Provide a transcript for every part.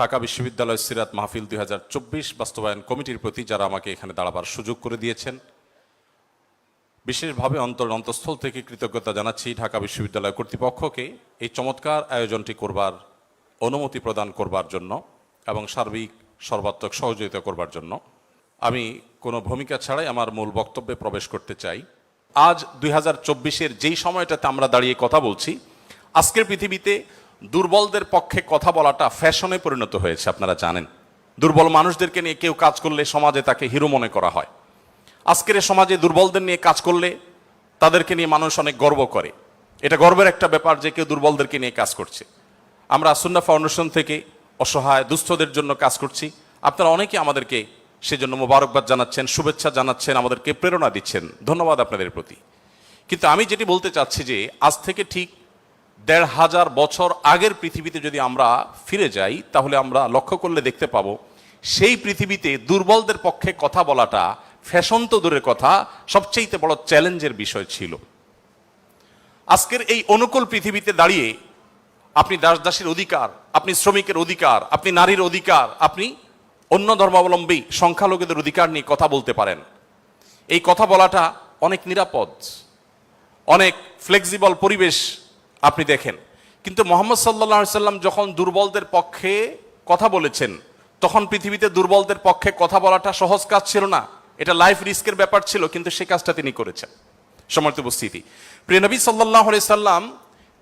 ঢাকা বিশ্ববিদ্যালয় সিরাত মাহফিল 2024 বাস্তবায়ন কমিটির প্রতি যারা আমাকে এখানে দাঁড়াবার সুযোগ করে দিয়েছেন, বিশেষভাবে অন্তঃস্থল থেকে কৃতজ্ঞতা জানাচ্ছি ঢাকা বিশ্ববিদ্যালয় কর্তৃপক্ষকে এই চমৎকার আয়োজনটি করবার অনুমতি প্রদান করবার জন্য এবং সার্বিক সর্বাত্মক সহযোগিতা করবার জন্য। আমি কোনো ভূমিকা ছাড়াই আমার মূল বক্তব্যে প্রবেশ করতে চাই। আজ 2024-এর যেই সময়টাতে আমরা দাঁড়িয়ে কথা বলছি, আজকের পৃথিবীতে দুর্বলদের পক্ষে কথা বলাটা ফ্যাশনে পরিণত হয়েছে। আপনারা জানেন, দুর্বল মানুষদেরকে নিয়ে কেউ কাজ করলে সমাজে তাকে হিরো মনে করা হয়। আজকের সমাজে দুর্বলদের নিয়ে কাজ করলে তাদেরকে নিয়ে মানুষ অনেক গর্ব করে। এটা গর্বের একটা ব্যাপার যে কেউ দুর্বলদেরকে নিয়ে কাজ করছে। আমরা সুন্নাহ ফাউন্ডেশন থেকে অসহায় দুস্থদের জন্য কাজ করছি। আপনারা অনেকে আমাদেরকে সেজন্য মোবারকবাদ জানাচ্ছেন, শুভেচ্ছা জানাচ্ছেন, আমাদেরকে প্রেরণা দিচ্ছেন। ধন্যবাদ আপনাদের প্রতি। কিন্তু আমি যেটি বলতে চাচ্ছি যে আজ থেকে ঠিক ১৫০০ বছর আগের পৃথিবীতে যদি আমরা ফিরে যাই, তাহলে আমরা লক্ষ্য করলে দেখতে পাবো সেই পৃথিবীতে দুর্বলদের পক্ষে কথা বলাটা ফ্যাশন তো দূরের কথা, সবচেয়ে বড় চ্যালেঞ্জের বিষয় ছিল। আজকের এই অনুকূল পৃথিবীতে দাঁড়িয়ে আপনি দাস-দাসীর অধিকার, আপনি শ্রমিকের অধিকার, আপনি নারীর অধিকার, আপনি অন্য ধর্মাবলম্বী সংখ্যালঘুদের অধিকার নিয়ে কথা বলতে পারেন। এই কথা বলাটা অনেক নিরাপদ, অনেক ফ্লেক্সিবল পরিবেশ আপনি দেখেন। কিন্তু মুহাম্মদ সাল্লাল্লাহু আলাইহি সাল্লাম যখন দুর্বলদের পক্ষে কথা বলেছেন, তখন পৃথিবীতে দুর্বলদের পক্ষে কথা বলাটা সহজ কাজ ছিল না। এটা লাইফ রিস্কের ব্যাপার ছিল, কিন্তু সেই কাজটা তিনি করেছেন। সম্মানিত উপস্থিতি, প্রিয় নবী সাল্লাল্লাহু আলাইহি সাল্লাম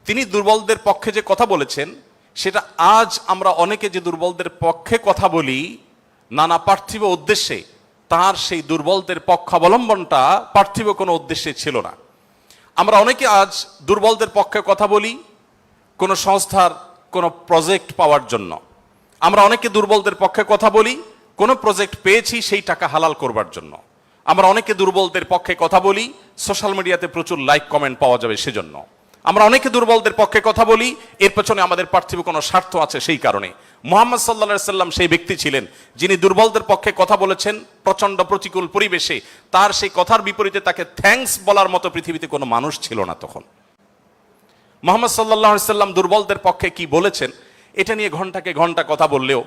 তিনি দুর্বলদের পক্ষে যে কথা বলেছেন, সেটা আজ আমরা অনেকে যে দুর্বলদের পক্ষে কথা বলি নানা পার্থিব উদ্দেশ্যে, তার সেই দুর্বলদের পক্ষাবলম্বনটা পার্থিব কোনো উদ্দেশ্যে ছিল না। আমরা অনেকে আজ দুর্বলদের পক্ষে কথা বলি কোনো সংস্থার কোনো প্রজেক্ট পাওয়ার জন্য। আমরা অনেকে দুর্বলদের পক্ষে কথা বলি কোনো প্রজেক্ট পেয়েছি সেই টাকা হালাল করবার জন্য। আমরা অনেকে দুর্বলদের পক্ষে কথা বলি সোশ্যাল মিডিয়াতে প্রচুর লাইক কমেন্ট পাওয়া যাবে সেজন্য। আমরা অনেকে দুর্বলদের পক্ষে কথা বলি এর পেছনে আমাদের পার্থিব কোনো স্বার্থ আছে সেই কারণে। মুহাম্মদ সাল্লাল্লাহু আলাইহি সাল্লাম সেই ব্যক্তি ছিলেন যিনি দুর্বলদের পক্ষে কথা বলেছেন প্রচন্ড প্রতিকূল পরিবেশে। তার সেই কথার বিপরীতে তাকে থ্যাঙ্কস বলার মতো পৃথিবীতে কোনো মানুষ ছিল না তখন। মুহাম্মদ সাল্লাল্লাহু আলাইহি সাল্লাম দুর্বলদের পক্ষে কি বলেছেন এটা নিয়ে ঘন্টাকে ঘন্টা কথা বললেও,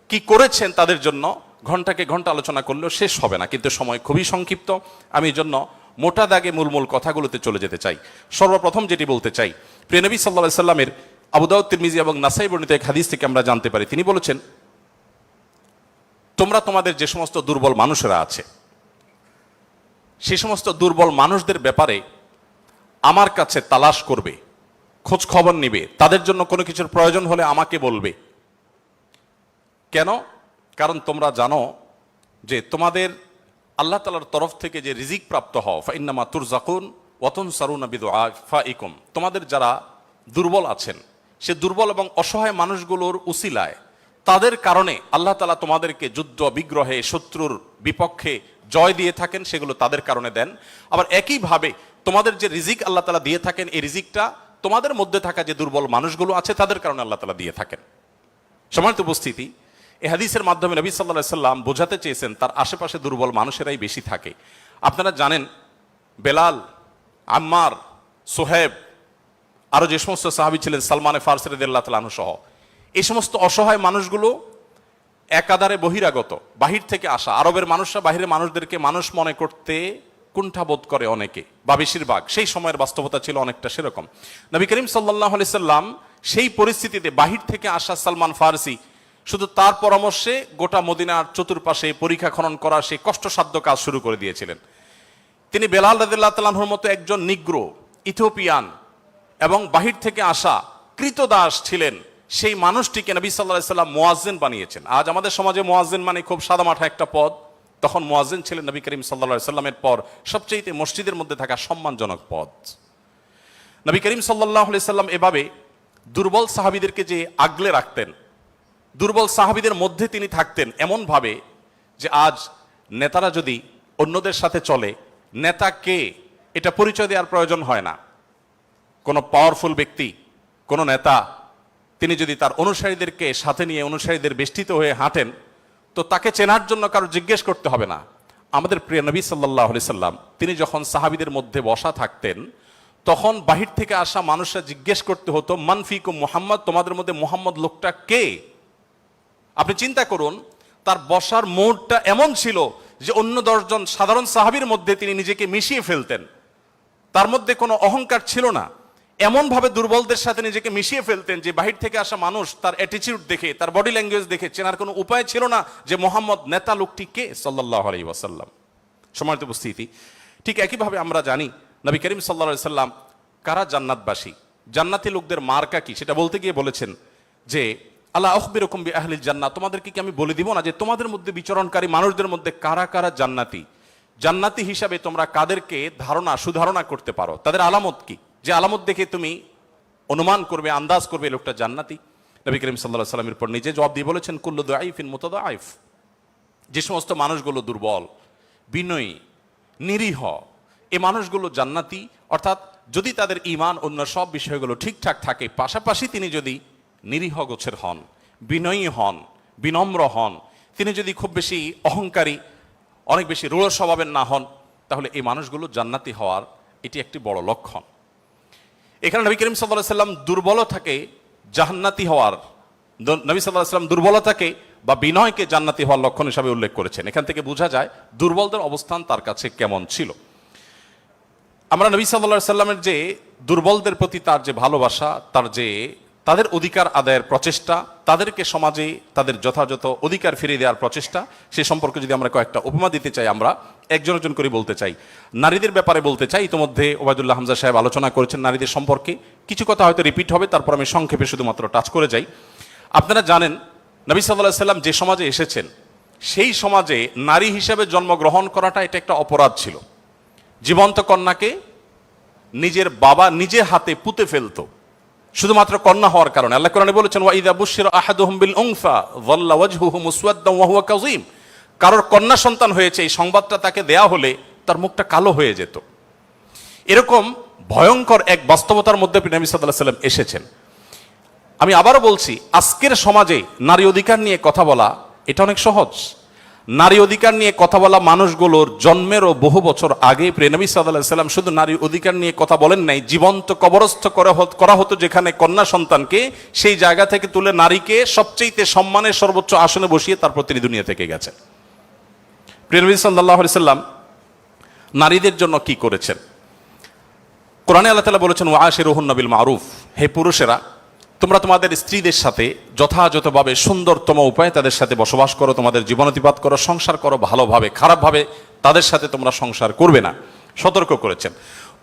কি করেছেন তাদের জন্য ঘন্টাকে ঘন্টা আলোচনা করলেও শেষ হবে না। কিন্তু সময় খুবই সংক্ষিপ্ত, আমি এই জন্য মোটা দাগে মূল কথাগুলোতে চলে যেতে চাই। সর্বপ্রথম যেটি বলতে চাই, প্রিয় নবী সাল্লাল্লাহু আলাইহি সাল্লামের আবু দাউদ, তিরমিজি এবং নাসাই বর্ণিত এক হাদিস থেকে আমরা জানতে পারি, তিনি বলেছেন, তোমরা তোমাদের যে সমস্ত দুর্বল মানুষেরা আছে সেই সমস্ত দুর্বল মানুষদের ব্যাপারে আমার কাছে তালাশ করবে, খোঁজ খবর নিবে, তাদের জন্য কোনো কিছুর প্রয়োজন হলে আমাকে বলবে। কেন? কারণ তোমরা জানো যে তোমাদের আল্লাহ তাআলার তরফ থেকে যে রিজিক প্রাপ্ত হও, ফাইন্নামা তুরজাকুন ওয়া তুনসারুনা বিদুআফাইকুম, তোমাদের যারা দুর্বল আছেন সে দুর্বল এবং অসহায় মানুষগুলোর উসিলায়, তাদের কারণে আল্লাহ তাআলা তোমাদেরকে যুদ্ধ বিগ্রহে শত্রুর বিপক্ষে জয় দিয়ে থাকেন, সেগুলো তাদের কারণে দেন। আবার একইভাবে তোমাদের যে রিজিক আল্লাহ তাআলা দিয়ে থাকেন, এই রিজিকটা তোমাদের মধ্যে থাকা যে দুর্বল মানুষগুলো আছে তাদের কারণে আল্লাহ তাআলা দিয়ে থাকেন। সম্মানিত উপস্থিতি, এই হাদিসের মাধ্যমে নবী সাল্লাল্লাহু আলাইহি সাল্লাম বোঝাতে চেয়েছেন তার আশেপাশে দুর্বল মানুষেরাই বেশি থাকে। আপনারা জানেন বেলাল, আম্মার, সোহেব, আরো যে সমস্ত সাহাবী ছিলেন, সালমানে ফারসি রাদিয়াল্লাহু তাআলা আনহু সহ, এই সমস্ত অসহায় মানুষগুলো একাধারে বহিরাগত, বাহির থেকে আসা। আরবের মানুষরা বাহিরের মানুষদেরকে মানুষ মনে করতে কুণ্ঠাবোধ করে অনেকে, বা বেশিরভাগ। সেই সময়ের বাস্তবতা ছিল অনেকটা সেরকম। নবী করিম সাল্লাল্লাহু আলাইহি সাল্লাম সেই পরিস্থিতিতে বাহির থেকে আসা সালমান ফারসি শুধু তার পরামর্শে গোটা মদিনার চতুর্পাশে পরীক্ষা খনন করার সেই কষ্টসাধ্য কাজ শুরু করে দিয়েছিলেন। তিনি বেলাল রাদিয়াল্লাহু তাআলা আনহুর মতো একজন নিগ্রো, ইথিওপিয়ান এবং বাহির থেকে আসা কৃতদাস ছিলেন, সেই মানুষটিকে নবী সাল্লাল্লাহু আলাইহি সাল্লাম মুয়াজ্জিন বানিয়েছেন। আজ আমাদের সমাজে মুয়াজ্জিন মানে খুব সাদামাঠা একটা পদ, তখন মুয়াজ্জিন ছিলেন নবী করিম সাল্লাল্লাহু আলাইহি সাল্লামের পর সবচেয়ে মসজিদের মধ্যে থাকা সম্মানজনক পদ। নবী করিম সাল্লাল্লাহু আলাইহি সাল্লাম এভাবে দুর্বল সাহাবীদেরকে যে আগলে রাখতেন, দুর্বল সাহাবীদের মধ্যে তিনি থাকতেন এমন ভাবে যে আজ নেতারা যদি অন্যদের সাথে চলে, নেতা কে এটা পরিচয় দেওয়ার প্রয়োজন হয় না। কোনো পাওয়ারফুল ব্যক্তি, কোনো নেতা, তিনি যদি তার অনুসারীদেরকে সাথে নিয়ে অনুসারীদের বেষ্টিত হয়ে হাঁটেন, তো তাকে চেনার জন্য কারো জিজ্ঞেস করতে হবে না। আমাদের প্রিয় নবী সাল্লাল্লাহু আলাইহি সাল্লাম তিনি যখন সাহাবীদের মধ্যে বসা থাকতেন, তখন বাহির থেকে আসা মানুষরা জিজ্ঞেস করতে হতো, মান ফিকুম মুহাম্মদ, তোমাদের মধ্যে মুহাম্মদ লোকটা কে? আপনি চিন্তা করুন, তার বসার মোড়টা এমন ছিল যে অন্য 10 জন সাধারণ সাহাবীর মধ্যে তিনি নিজেকে মিশিয়ে ফেলতেন। তার মধ্যে কোনো অহংকার ছিল না, এমনভাবে দুর্বলদের সাথে নিজেকে মিশিয়ে ফেলতেন যে বাহির থেকে আসা মানুষ তার অ্যাটিটিউড দেখে, তার বডি ল্যাঙ্গুয়েজ দেখে চেনার কোনো উপায় ছিল না যে মোহাম্মদ নেতা লোকটি কে, সাল্লাল্লাহু আলাইহি ওয়াসাল্লাম। সম্মানিত উপস্থিতি, ঠিক একইভাবে আমরা জানি নবী করিম সাল্লাল্লাহু আলাইহি সাল্লাম কারা জান্নাতবাসী, জান্নাতি লোকদের মার্কা কি, সেটা বলতে গিয়ে বলেছেন যে আল্লাহ আখবিরুকুম বিআহলিল জান্নাহ, তোমাদেরকে কি আমি বলে দিব না যে তোমাদের মধ্যে বিচরণকারী মানুষদের মধ্যে কারা কারা জান্নাতি, জান্নাতি হিসাবে তোমরা কাদেরকে সুধারণা করতে পারো, তাদের আলামত কি, যে আলামত দেখে তুমি অনুমান করবে, আন্দাজ করবে লোকটা জান্নাতি। নবী করিম সাল্লাল্লাহু আলাইহি সাল্লামের পর নিজে জবাব দিয়ে বলেছেন কুল্লু দাঈফিন মুতাদাঈফ, যে সমস্ত মানুষগুলো দুর্বল, বিনয়ী, নিরীহ, এই মানুষগুলো জান্নাতি। অর্থাৎ যদি তাদের ঈমান অন্য সব বিষয়গুলো ঠিকঠাক থাকে, পাশাপাশি তিনি যদি নিরীহ গোছের হন, বিনয়ী হন, বিনম্র হন, তিনি যদি খুব বেশি অহংকারী, অনেক বেশি রূঢ় স্বভাবের না হন, তাহলে এই মানুষগুলো জান্নাতি হওয়ার এটি একটি বড় লক্ষণ। এখানে নবী করিম সাল্লাল্লাহু আলাইহি সাল্লাম দুর্বলতাকে জান্নাতি হওয়ার, নবী সাল্লাল্লাহু আলাইহি সাল্লাম দুর্বলতাকে বা বিনয়কে জান্নাতি হওয়ার লক্ষণ হিসাবে উল্লেখ করেছেন। এখান থেকে বোঝা যায় দুর্বলদের অবস্থান তার কাছে কেমন ছিল। আমরা নবী সাল্লাল্লাহু আলাইহি সাল্লামের যে দুর্বলদের প্রতি তার যে ভালোবাসা, তাদের অধিকার আদায়ের প্রচেষ্টা, তাদেরকে সমাজে তাদের যথাযথ অধিকার ফিরিয়ে দেওয়ার প্রচেষ্টা, সে সম্পর্কে যদি আমরা কয়েকটা উপমা দিতে চাই, আমরা একজন একজন করে বলতে চাই। নারীদের ব্যাপারে বলতে চাই, ইতিমধ্যে ওবায়দুল্লাহ হামজা সাহেব আলোচনা করেছেন নারীদের সম্পর্কে, কিছু কথা হয়তো রিপিট হবে, তারপর আমি সংক্ষেপে শুধুমাত্র টাচ করে যাই। আপনারা জানেন নবী সাল্লাল্লাহু আলাইহি সাল্লাম যে সমাজে এসেছেন, সেই সমাজে নারী হিসেবে জন্মগ্রহণ করাটা এটা একটা অপরাধ ছিল। জীবন্ত কন্যাকে নিজের বাবা নিজে হাতে পুঁতে ফেলতো শুধুমাত্র কন্যা হওয়ার কারণে। আল্লাহ কোরআনে বলেছেন ওয়া ইযা বুশিরা আহাদুহুম বিল উনসা যাল্লা ওয়াজহুহু মুসওয়াদ্দান ওয়া হুয়া কাযীম, কারোর কন্যা সন্তান হয়েছে এই সংবাদটা তাকে দেয়া হলে তার মুখটা কালো হয়ে যেত। এরকম ভয়ঙ্কর এক বাস্তবতার মধ্যে নবী সাল্লাল্লাহু আলাইহি ওয়াসাল্লাম এসেছেন। আমি আবারও বলছি, আজকের সমাজে নারী অধিকার নিয়ে কথা বলা এটা অনেক সহজ। নারী অধিকার নিয়ে কথা বলা মানুষগুলোর জন্মেরও বহু বছর আগে নবী সাল্লাল্লাহু আলাইহি ওয়াসাল্লাম শুধু নারী অধিকার নিয়ে কথা বলেন নাই, জীবন্ত কবরস্থ করা হতো যেখানে কন্যা সন্তানকে, সেই জায়গা থেকে তুলে নারীকে সবচেয়ে সম্মানের সর্বোচ্চ আসনে বসিয়ে তারপর তিনি দুনিয়া থেকে গেছেন। নবী সাল্লাল্লাহু আলাইহি ওয়াসাল্লাম নারীদের জন্য কি করেছেন? কোরআনে আল্লাহ তাআলা বলেছেন ওয়াশিরুহুন্না বিল মারুফ, হে পুরুষেরা তোমরা তোমাদের স্ত্রীদের সাথে যথাযথভাবে সুন্দরতম উপায়ে তাদের সাথে বসবাস করো, তোমাদের জীবনাতিপাত করো, সংসার করো ভালোভাবে, খারাপভাবে তাদের সাথে তোমরা সংসার করবে না, সতর্ক করেছেন।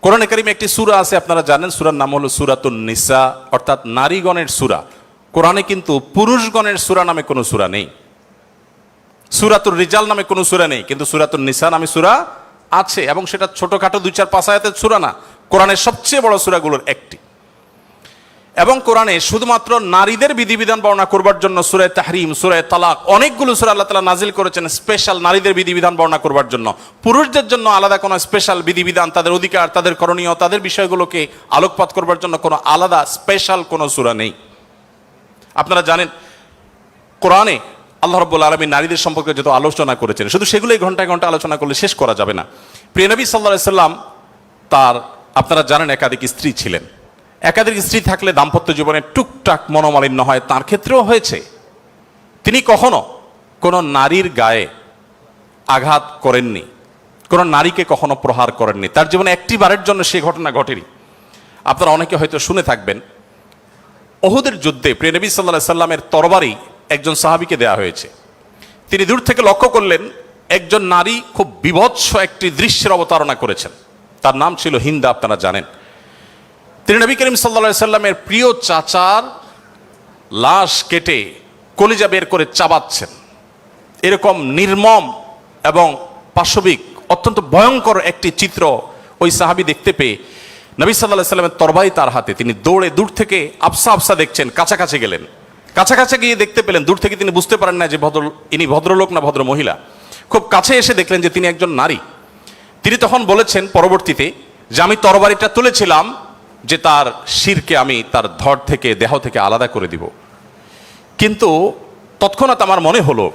কোরআনে কারিমে একটি সূরা আছে, আপনারা জানেন, সূরার নাম হলো সূরাতুন নিসা, অর্থাৎ নারীগণের সূরা। কোরআনে কিন্তু পুরুষগণের সূরা নামে কোনো সূরা নেই, সূরাতুর রিজাল নামে কোনো সূরা নেই, কিন্তু সূরাতুন নিসা নামে সূরা আছে, এবং সেটা ছোটখাটো 2-4-5 আয়াতের সূরা না, কোরআনের সবচেয়ে বড় সূরাগুলোর একটি। এবং কোরআনে শুধুমাত্র নারীদের বিধিবিধান বর্ণনা করবার জন্য সূরা তাহরিম, সূরা তালাক, অনেকগুলো সূরা আল্লাহ তাআলা নাজিল করেছেন স্পেশাল নারীদের বিধিবিধান বর্ণনা করবার জন্য। পুরুষদের জন্য আলাদা কোনো স্পেশাল বিধিবিধান, তাদের অধিকার, তাদের করণীয়, তাদের বিষয়গুলোকে আলোকপাত করবার জন্য কোনো আলাদা স্পেশাল কোনো সূরা নেই। আপনারা জানেন কোরআনে আল্লাহ রাব্বুল আলামিন নারীদের সম্পর্কে যত আলোচনা করেছেন, শুধু সেগুলোই ঘন্টায় ঘন্টা আলোচনা করলে শেষ করা যাবে না। প্রিয় নবী সাল্লাল্লাহু আলাইহি সাল্লাম তার, আপনারা জানেন, একাধিক স্ত্রী ছিলেন। একাধিক স্ত্রী থাকলে দাম্পত্য জীবনে টুকটাক মনোমালিন্য হয়, তার ক্ষেত্রেও হয়েছে। তিনি কখনো কোনো নারীর গায়ে আঘাত করেননি, কোনো নারীকে কখনো প্রহার করেননি, তার জীবনে একটি বারের জন্য সে ঘটনা ঘটেনি। আপনারা অনেকে হয়তো শুনে থাকবেন, উহুদের যুদ্ধে প্রিয় নবী সাল্লাল্লাহু আলাইহি সাল্লামের তরবারি একজন সাহাবীকে দেয়া হয়েছে। তিনি দূর থেকে লক্ষ্য করলেন একজন নারী খুব বীভৎস একটি দৃশ্যের অবতারণা করেছেন, তার নাম ছিল হিন্দা, আপনারা জানেন। তিনি নবী করিম সাল্লাল্লাহু আলাইহি সাল্লামের প্রিয় চাচার লাশ কেটে কলিজা বের করে চাবাচ্ছেন। এরকম নির্মম এবং পাশবিক অত্যন্ত ভয়ঙ্কর একটি চিত্র ওই সাহাবী দেখতে পেয়ে নবী সাল্লাল্লাহু আলাইহি সাল্লামের তরবারি তার হাতে, তিনি দৌড়ে দূর থেকে আবসা আবসা দেখছেন, কাছাকাছি গেলেন, কাছাকাছি গিয়ে দেখতে পেলেন, দূর থেকে তিনি বুঝতে পারেন না যে ইনি ভদ্রলোক না ভদ্র মহিলা। খুব কাছে এসে দেখলেন যে তিনি একজন নারী। তিনি তখন বলেছেন পরবর্তীতে যে আমি তরবারিটা তুলেছিলাম যে তার শিরকে আমি তার ধড় থেকে, দেহ থেকে আলাদা করে দিব, কিন্তু তৎক্ষণাৎ আমার মনে হলো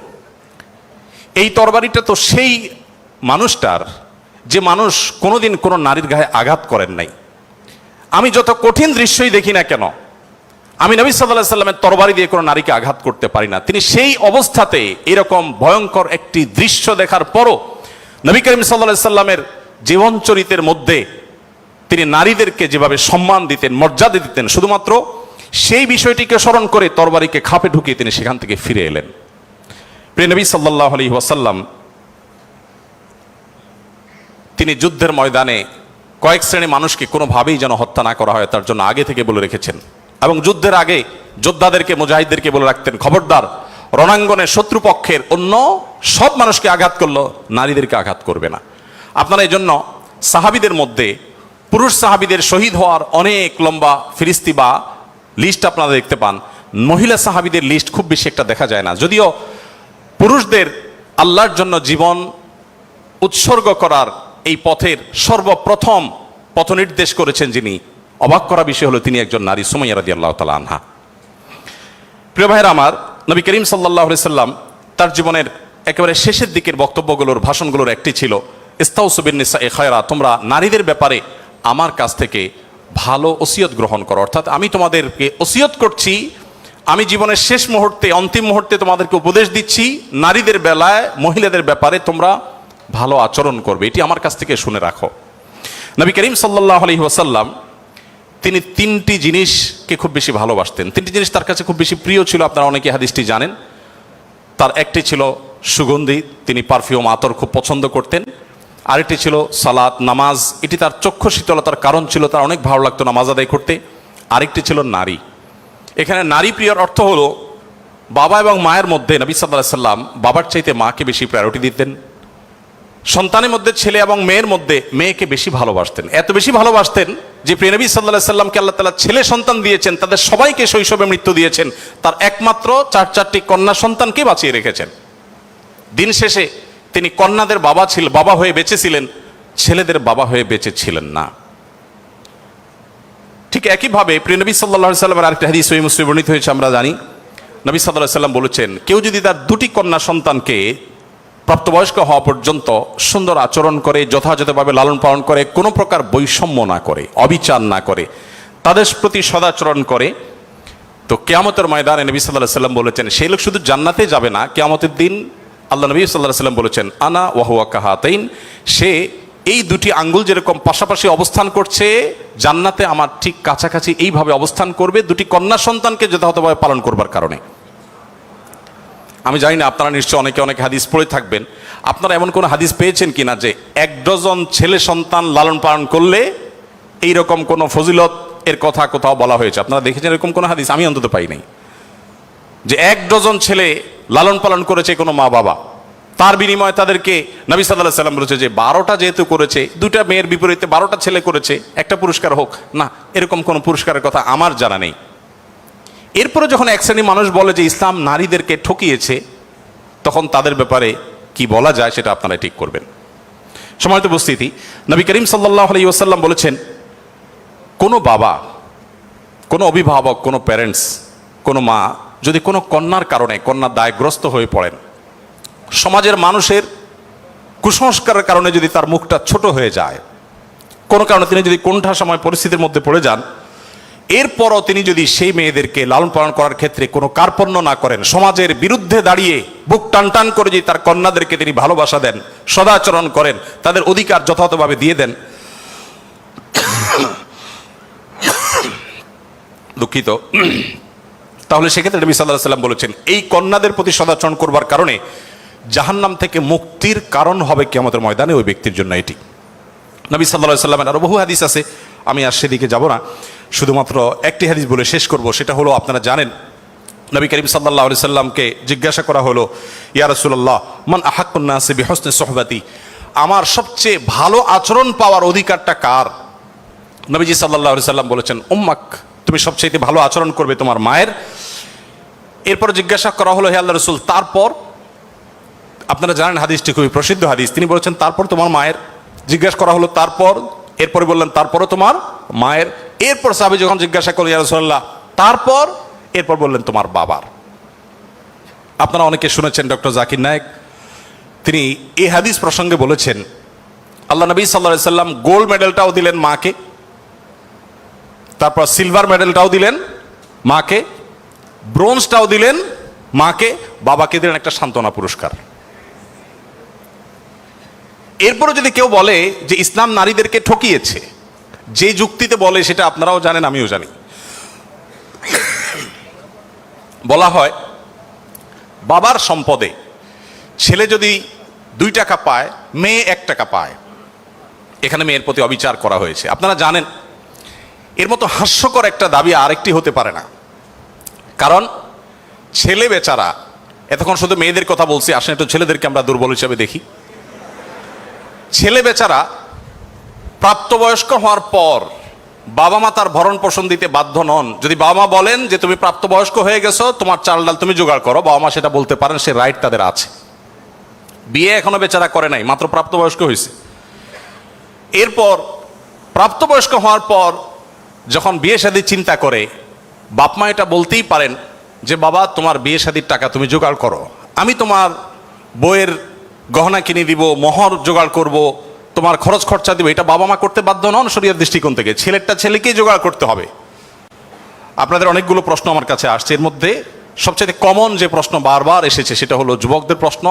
এই তরবারিটা তো সেই মানুষটার যে মানুষ কোনোদিন কোনো নারীর গায়ে আঘাত করেন নাই। আমি যত কঠিন দৃশ্যই দেখি না কেন, আমি নবী সাল্লাল্লাহু আলাইহি ওয়াসাল্লামের তরবারি দিয়ে কোনো নারীকে আঘাত করতে পারি না। তিনি সেই অবস্থাতে এরকম ভয়ঙ্কর একটি দৃশ্য দেখার পরও নবী করিম সাল্লাল্লাহু আলাইহি ওয়াসাল্লামের জীবন চরিত্রের মধ্যে তিনি নারীদেরকে যেভাবে সম্মান দিতেন, মর্যাদা দিতেন, শুধুমাত্র সেই বিষয়টিকে স্মরণ করে তরবারিকে খাপে ঢুকিয়ে তিনি সেখান থেকে ফিরে এলেন। প্রিয় নবী সাল্লাল্লাহু আলাইহি ওয়াসাল্লাম তিনি যুদ্ধের ময়দানে কয়েক শ্রেণী মানুষকে কোনোভাবেই যেন হত্যা না করা হয় তার জন্য আগে থেকে বলে রেখেছেন, এবং যুদ্ধের আগে যোদ্ধাদেরকে, মুজাহিদদেরকে বলে রাখতেন, খবরদার রণাঙ্গনে শত্রুপক্ষের অন্য সব মানুষকে আঘাত করলো, নারীদেরকে আঘাত করবে না। আপনারা এই জন্য সাহাবিদের মধ্যে পুরুষ সাহাবিদের শহীদ হওয়ার অনেক লম্বা ফিরিস্তি বা লিস্ট আপনারা দেখতে পান। মহিলা সাহাবিদের লিস্ট খুব বেশি একটা দেখা যায় না, যদিও পুরুষদের আল্লাহর জন্য জীবন উৎসর্গ করার এই পথের সর্বপ্রথম পথ নির্দেশ করেছেন যিনি, অবাক করা বিষয় হলো তিনি একজন নারী, সুমাইয়া রাদিয়াল্লাহু তাআলা আনহা। প্রিয় ভাইরা আমার, নবী করিম সাল্লাল্লাহু আলাইহি সাল্লাম তার জীবনের একেবারে শেষের দিকের বক্তব্যগুলোর, ভাষণগুলোর একটি ছিল ইস্তাউসু বিন-নিসাই খায়রা, তোমরা নারীদের ব্যাপারে আমার কাছ থেকে ভালো ওসিয়ত গ্রহণ করো। অর্থাৎ আমি তোমাদেরকে ওসিয়ত করছি, আমি জীবনের শেষ মুহূর্তে, অন্তিম মুহূর্তে তোমাদেরকে উপদেশ দিচ্ছি, নারীদের বেলায়, মহিলাদের ব্যাপারে তোমরা ভালো আচরণ করবে, এটি আমার কাছ থেকে শুনে রাখো। নবী করিম সাল্লাল্লাহু আলাইহি ওয়াসাল্লাম তিনি তিনটি জিনিসকে খুব বেশি ভালোবাসতেন, তিনটি জিনিস তার কাছে খুব বেশি প্রিয় ছিল। আপনারা অনেকে হাদিসটি জানেন। তার একটি ছিল সুগন্ধি, তিনি পারফিউম, আতর খুব পছন্দ করতেন। আরেকটি ছিল সালাত, নামাজ, এটি তার চক্ষু শীতলতার কারণ ছিল, তার অনেক ভালো লাগতো নামাজ আদায় করতে। আরেকটি ছিল নারী। এখানে নারী প্রিয়র অর্থ হলো বাবা এবং মায়ের মধ্যে নবী সাল্লাল্লাহু আলাইহি সাল্লাম বাবার চাইতে মাকে বেশি প্রায়োরিটি দিতেন। সন্তানের মধ্যে ছেলে এবং মেয়ের মধ্যে মেয়েকে বেশি ভালোবাসতেন, এত বেশি ভালোবাসতেন যে প্রিয় নবী সাল্লাল্লাহু আলাইহি সাল্লামকে আল্লাহ তাআলা ছেলে সন্তান দিয়েছেন, তাদের সবাইকে শৈশবে মৃত্যু দিয়েছেন, তার একমাত্র চারটি কন্যা সন্তানকে বাঁচিয়ে রেখেছেন। দিন শেষে তিনি কন্যাদের বাবা হয়ে বেঁচেছিলেন, ছেলেদের বাবা হয়ে বেঁচে ছিলেন না। ঠিক একইভাবে প্রিয় নবী সাল্লাল্লাহু আলাইহি সাল্লামের আরেকটা হাদিস সহিহ মুসলিমে বর্ণিত হয়েছে, আমরা জানি নবী সাল্লাল্লাহু আলাইহি সাল্লাম বলেছেন, কেউ যদি তার দুটি কন্যা সন্তানকে প্রাপ্তবয়স্ক হওয়া পর্যন্ত সুন্দর আচরণ করে, যথাযথভাবে লালন পালন করে, কোনো প্রকার বৈষম্য না করে, অবিচার না করে, তাদের প্রতি সদাচরণ করে, তো কিয়ামতের ময়দানে নবী সাল্লাল্লাহু আলাইহি সাল্লাম বলেছেন সেই লোক শুধু জান্নাতে যাবে না, কিয়ামতের দিন আল্লাহ নবী সাল্লাল্লাহু আলাইহি সাল্লাম বলেছেন আনা ওয়া হুয়া কাহাতাইন, সে এই দুটি আঙ্গুল যেরকম পাশাপাশি অবস্থান করছে জান্নাতে আমার ঠিক কাছাকাছি এইভাবে অবস্থান করবে, দুটি কন্যা সন্তানকে যথাযথভাবে পালন করবার কারণে। আমি জানি না আপনারা নিশ্চয় অনেক হাদিস পড়ে থাকবেন, আপনারা এমন কোন হাদিস পেয়েছেন কিনা যে 1 ডজন ছেলে সন্তান লালন পালন করলে এইরকম কোন ফজিলত এর কথা কোথাও বলা হয়েছে? আপনারা দেখেছেন এরকম কোন হাদিস? আমি অন্তত পাই নাই যে 1 ডজন ছেলে লালন পালন করেছে কোনো মা বাবা, তার বিনিময়ে তাদেরকে নবী সাল্লাল্লাহু আলাইহি সাল্লাম বলেছে যে 12টা যেহেতু করেছে, 2টা মেয়ের বিপরীতে 12টা ছেলে করেছে, একটা পুরস্কার হোক না, এরকম কোন পুরস্কারের কথা আমার জানা নেই। এরপরে যখন এক শ্রেণী মানুষ বলে যে ইসলাম নারীদেরকে ঠকিয়েছে, তখন তাদের ব্যাপারে কি বলা যায় সেটা আপনারা ঠিক করবেন। সম্মানিত উপস্থিতি, নবী করিম সাল্লাল্লাহু আলাইহি ওয়াসাল্লাম বলেছেন, কোনো বাবা, কোনো অভিভাবক, কোনো প্যারেন্টস, কোনো মা যদি কোনো কন্যার কারণে, কন্যার দায়গ্রস্ত হয়ে পড়েন, সমাজের মানুষের কুসংস্কারের কারণে যদি তার মুখটা ছোট হয়ে যায়, কোনো কারণে তিনি যদি কোণঠাসা সময় পরিস্থিতির মধ্যে পড়ে যান, এরপরও তিনি যদি সেই মেয়েদেরকে লালন পালন করার ক্ষেত্রে কোনো কার্পণ্য না করেন, সমাজের বিরুদ্ধে দাঁড়িয়ে বুক টান করে যদি তার কন্যাদেরকে তিনি ভালোবাসা দেন, সদাচরণ করেন, তাদের অধিকার যথাযথভাবে দিয়ে দেন, দুঃখিত, তাহলে সেক্ষেত্রে নবী সাল্লাল্লাহু আলাইহি ওয়াসাল্লাম বলেছেন এই কন্যাদের প্রতি সদাচরণ করবার কারণে জাহান্নাম থেকে মুক্তির কারণ হবে কিয়ামতের ময়দানে ওই ব্যক্তির জন্য। এটি নবী সাল্লাল্লাহু আলাইহি ওয়াসাল্লামের আরো বহু হাদিস আছে, আমি আর সেদিকে যাব না, শুধুমাত্র একটি হাদিস বলে শেষ করব। সেটা হলো, আপনারা জানেন নবী করিম সাল্লাল্লাহু আলাইহি সাল্লামকে জিজ্ঞাসা করা হলো, ইয়া রাসূলুল্লাহ মান আহাক্কুন নাসি বিহুসনি সুহবাতি, আমার সবচেয়ে ভালো আচরণ পাওয়ার অধিকারটা কার? নবীজি সাল্লাল্লাহু আলাইহি সাল্লাম বলেছেন উম্মাক, তুমি সবচেয়ে ভালো আচরণ করবে তোমার মায়ের। এরপর জিজ্ঞাসা করা হলো, হে আল্লাহর রাসূল তারপর? আপনারা জানেন হাদিসটি খুবই প্রসিদ্ধ হাদিস, তিনি বলেছেন তারপর তোমার মায়ের। জিজ্ঞাসা করা হলো তারপর, এরপরে বললেন তারপরও তোমার মায়ের। এরপর সাহাবী যখন জিজ্ঞাসা করলেন ইয়া রাসূলুল্লাহ তারপর, এরপর বললেন তোমার বাবার। আপনারা অনেকে শুনেছেন ডক্টর জাকির নায়েক, তিনি এই হাদিস প্রসঙ্গে বলেছেন আল্লাহ নবী সাল্লাল্লাহু আলাইহি সাল্লাম গোল্ড মেডেলটাও দিলেন মাকে, তারপর সিলভার মেডেলটাও দিলেন মাকে, ব্রোঞ্জটাও দিলেন মাকে, বাবাকে দিলেন একটা সান্ত্বনা পুরস্কার। এরপরে যদি কেউ বলে যে ইসলাম নারীদেরকে ঠকিয়েছে, যে যুক্তিতে বলে সেটা আপনারাও জানেন আমিও জানি। বলা হয় বাবার সম্পদে ছেলে যদি 2 টাকা পায়, মেয়ে 1 টাকা পায়, এখানে মেয়ের প্রতি অবিচার করা হয়েছে। আপনারা জানেন এর মতো হাস্যকর একটা দাবি আরেকটি হতে পারে না। কারণ ছেলে বেচারা, এতক্ষণ শুধু মেয়েদের কথা বলছি, আসেন একটু ছেলেদেরকে আমরা দুর্বল হিসেবে দেখি। ছেলে বেচারা প্রাপ্তবয়স্ক হওয়ার পর বাবা মা তার ভরণ পোষণ দিতে বাধ্য নন। যদি বাবা মা বলেন যে তুমি প্রাপ্তবয়স্ক হয়ে গেছো, তোমার চাল ডাল তুমি জোগাড় করো, বাবা মা সেটা বলতে পারেন, সে রাইট তাদের আছে। বিয়ে এখনো বেচারা করে নাই, মাত্র প্রাপ্তবয়স্ক হয়েছে। এরপর প্রাপ্তবয়স্ক হওয়ার পর যখন বিয়ে শাদী চিন্তা করে, বাপ মা এটা বলতেই পারেন যে বাবা তোমার বিয়ে শাদীর টাকা তুমি জোগাড় করো, আমি তোমার বইয়ের গহনা কিনে দিব, মোহর জোগাড় করব, তোমার খরচ খরচা দিব। এটা বাবা মা করতে বাধ্য নন শরীয়ত দৃষ্টিকোণ থেকে, ছেলেরটা ছেলেকেই জোগাড় করতে হবে। আপনাদের অনেকগুলো প্রশ্ন আমার কাছে আসছে, এর মধ্যে সবচেয়ে কমন যে প্রশ্ন বারবার এসেছে সেটা হলো যুবকদের প্রশ্ন,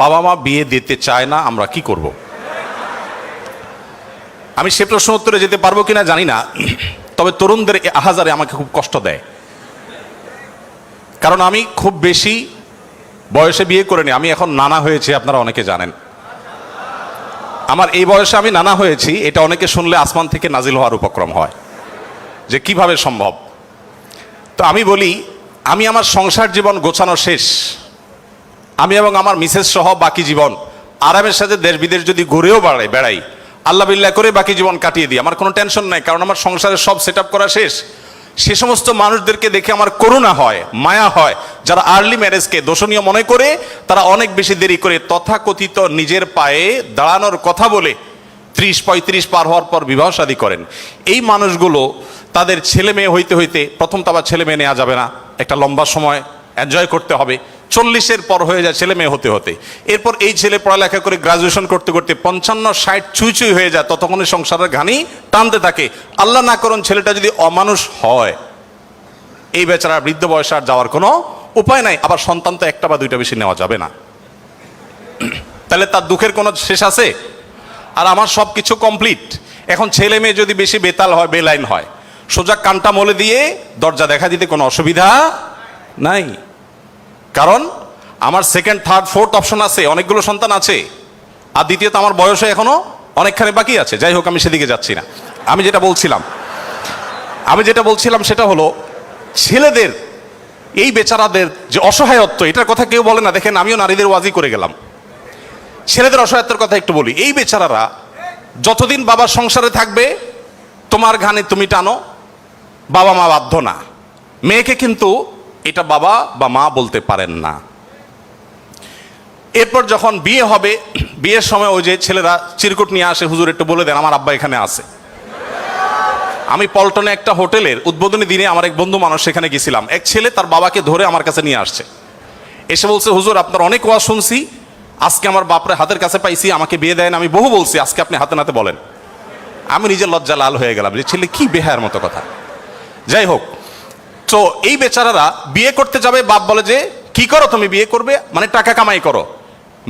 বাবা মা বিয়ে দিতে চায় না, আমরা কি করব? আমি সে প্রশ্ন উত্তরে যেতে পারবো কিনা জানি না, তবে তরুণদের আহাজারে আমাকে খুব কষ্ট দেয়। কারণ আমি খুব বেশি বয়সে বিয়ে করিনি, আমি এখন নানা হয়েছি, আপনারা অনেকে জানেন। আমার এই বয়সে আমি নানা হয়েছি, এটা অনেকে শুনলে আসমান থেকে নাজিল হওয়ার উপক্রম হয় যে কিভাবে সম্ভব। তো আমি বলি, আমি আমার সংসার জীবন গোছানো শেষ, আমি এবং আমার মিসেস সহ বাকি জীবন আরামের সাথে দেশ বিদেশ যদি ঘুরেও বেড়াই, আল্লাহ বিল্লাহ করে বাকি জীবন কাটিয়ে দিই, আমার কোনো টেনশন নাই, কারণ আমার সংসারের সব সেট আপ করা শেষ। সে সমস্ত মানুষদেরকে দেখে আমার করুণা হয়, মায়া হয়, যারা আর্লি ম্যারেজকে দোষণীয় মনে করে, তারা অনেক বেশি দেরি করে তথাকথিত নিজের পায়ে দাঁড়ানোর কথা বলে 30-35 পার হওয়ার পর বিবাহ শাদী করেন। এই মানুষগুলো তাদের ছেলে মেয়ে হইতে হইতে, প্রথম তো আবার ছেলে মেয়ে নেওয়া যাবে না, একটা লম্বা সময় এনজয় করতে হবে, 40-এর পর হয়ে যায় ছেলে মেয়ে হতে হতে। এরপর এই ছেলে পড়ালেখা করে গ্রাজুয়েশন করতে করতে 55-60 ছুঁই ছুঁই হয়ে যায়, ততক্ষণে সংসারের ঘানি টানতে থাকে। আল্লাহ না করুন ছেলেটা যদি অমানুষ হয়, এই বেচারা বৃদ্ধ বয়সে আর যাওয়ার কোনো উপায় নাই। আবার সন্তান তো 1টা বা 2টা বেশি নেওয়া যাবে না, তাহলে তার দুঃখের কোনো শেষ আছে? আর আমার সব কিছু কমপ্লিট। এখন ছেলে মেয়ে যদি বেশি বেতাল হয়, বেলাইন হয়, সোজা কানটা মলে দিয়ে দরজা দেখা দিতে কোনো অসুবিধা নাই। কারণ আমার 2nd, 3rd, 4th অপশন আছে, অনেকগুলো সন্তান আছে। আর দ্বিতীয়ত আমার বয়সে এখনো অনেকখানি বাকি আছে। যাই হোক, আমি সেদিকে যাচ্ছি না। আমি যেটা বলছিলাম সেটা হলো ছেলেদের, এই বেচারাদের যে অসহায়ত্ব, এটার কথা কেউ বলে না। দেখেন, আমিও নারীদের ওয়াজি করে গেলাম, ছেলেদের অসহায়ত্বের কথা একটু বলি। এই বেচারারা যতদিন বাবার সংসারে থাকবে, তোমার ঘানি তুমি টানো, বাবা মা বাধ্য না। মেয়েকে কিন্তু এটা বাবা বা মা বলতে পারেন না। এরপর যখন বিয়ে হবে, বিয়ের সময় ওই যে ছেলেরা চিরকুট নিয়ে আসে, হুজুর একটু বলে দেন আমার আব্বা এখানে আছে। আমি পল্টনে একটা হোটেলের উদ্বোধনী দিনে আমার এক বন্ধু মানুষ সেখানে গেছিলাম, এক ছেলে তার বাবাকে ধরে আমার কাছে নিয়ে আসছে, এসে বলছে হুজুর আপনার অনেক ওয়াজ শুনছি, আজকে আমার বাপরে হাতের কাছে পাইছি, আমাকে বিয়ে দেন, আমি বহু বলছি, আজকে আপনি হাতে নাতে বলেন। আমি নিজের লজ্জা লাল হয়ে গেলাম যে ছেলে কি বেহায়ার মতো কথা। যাই হোক, তো এই বেচারারা বিয়ে করতে যাবে, বাপ বলে যে কি করো তুমি, বিয়ে করবে মানে টাকা কামাই করো।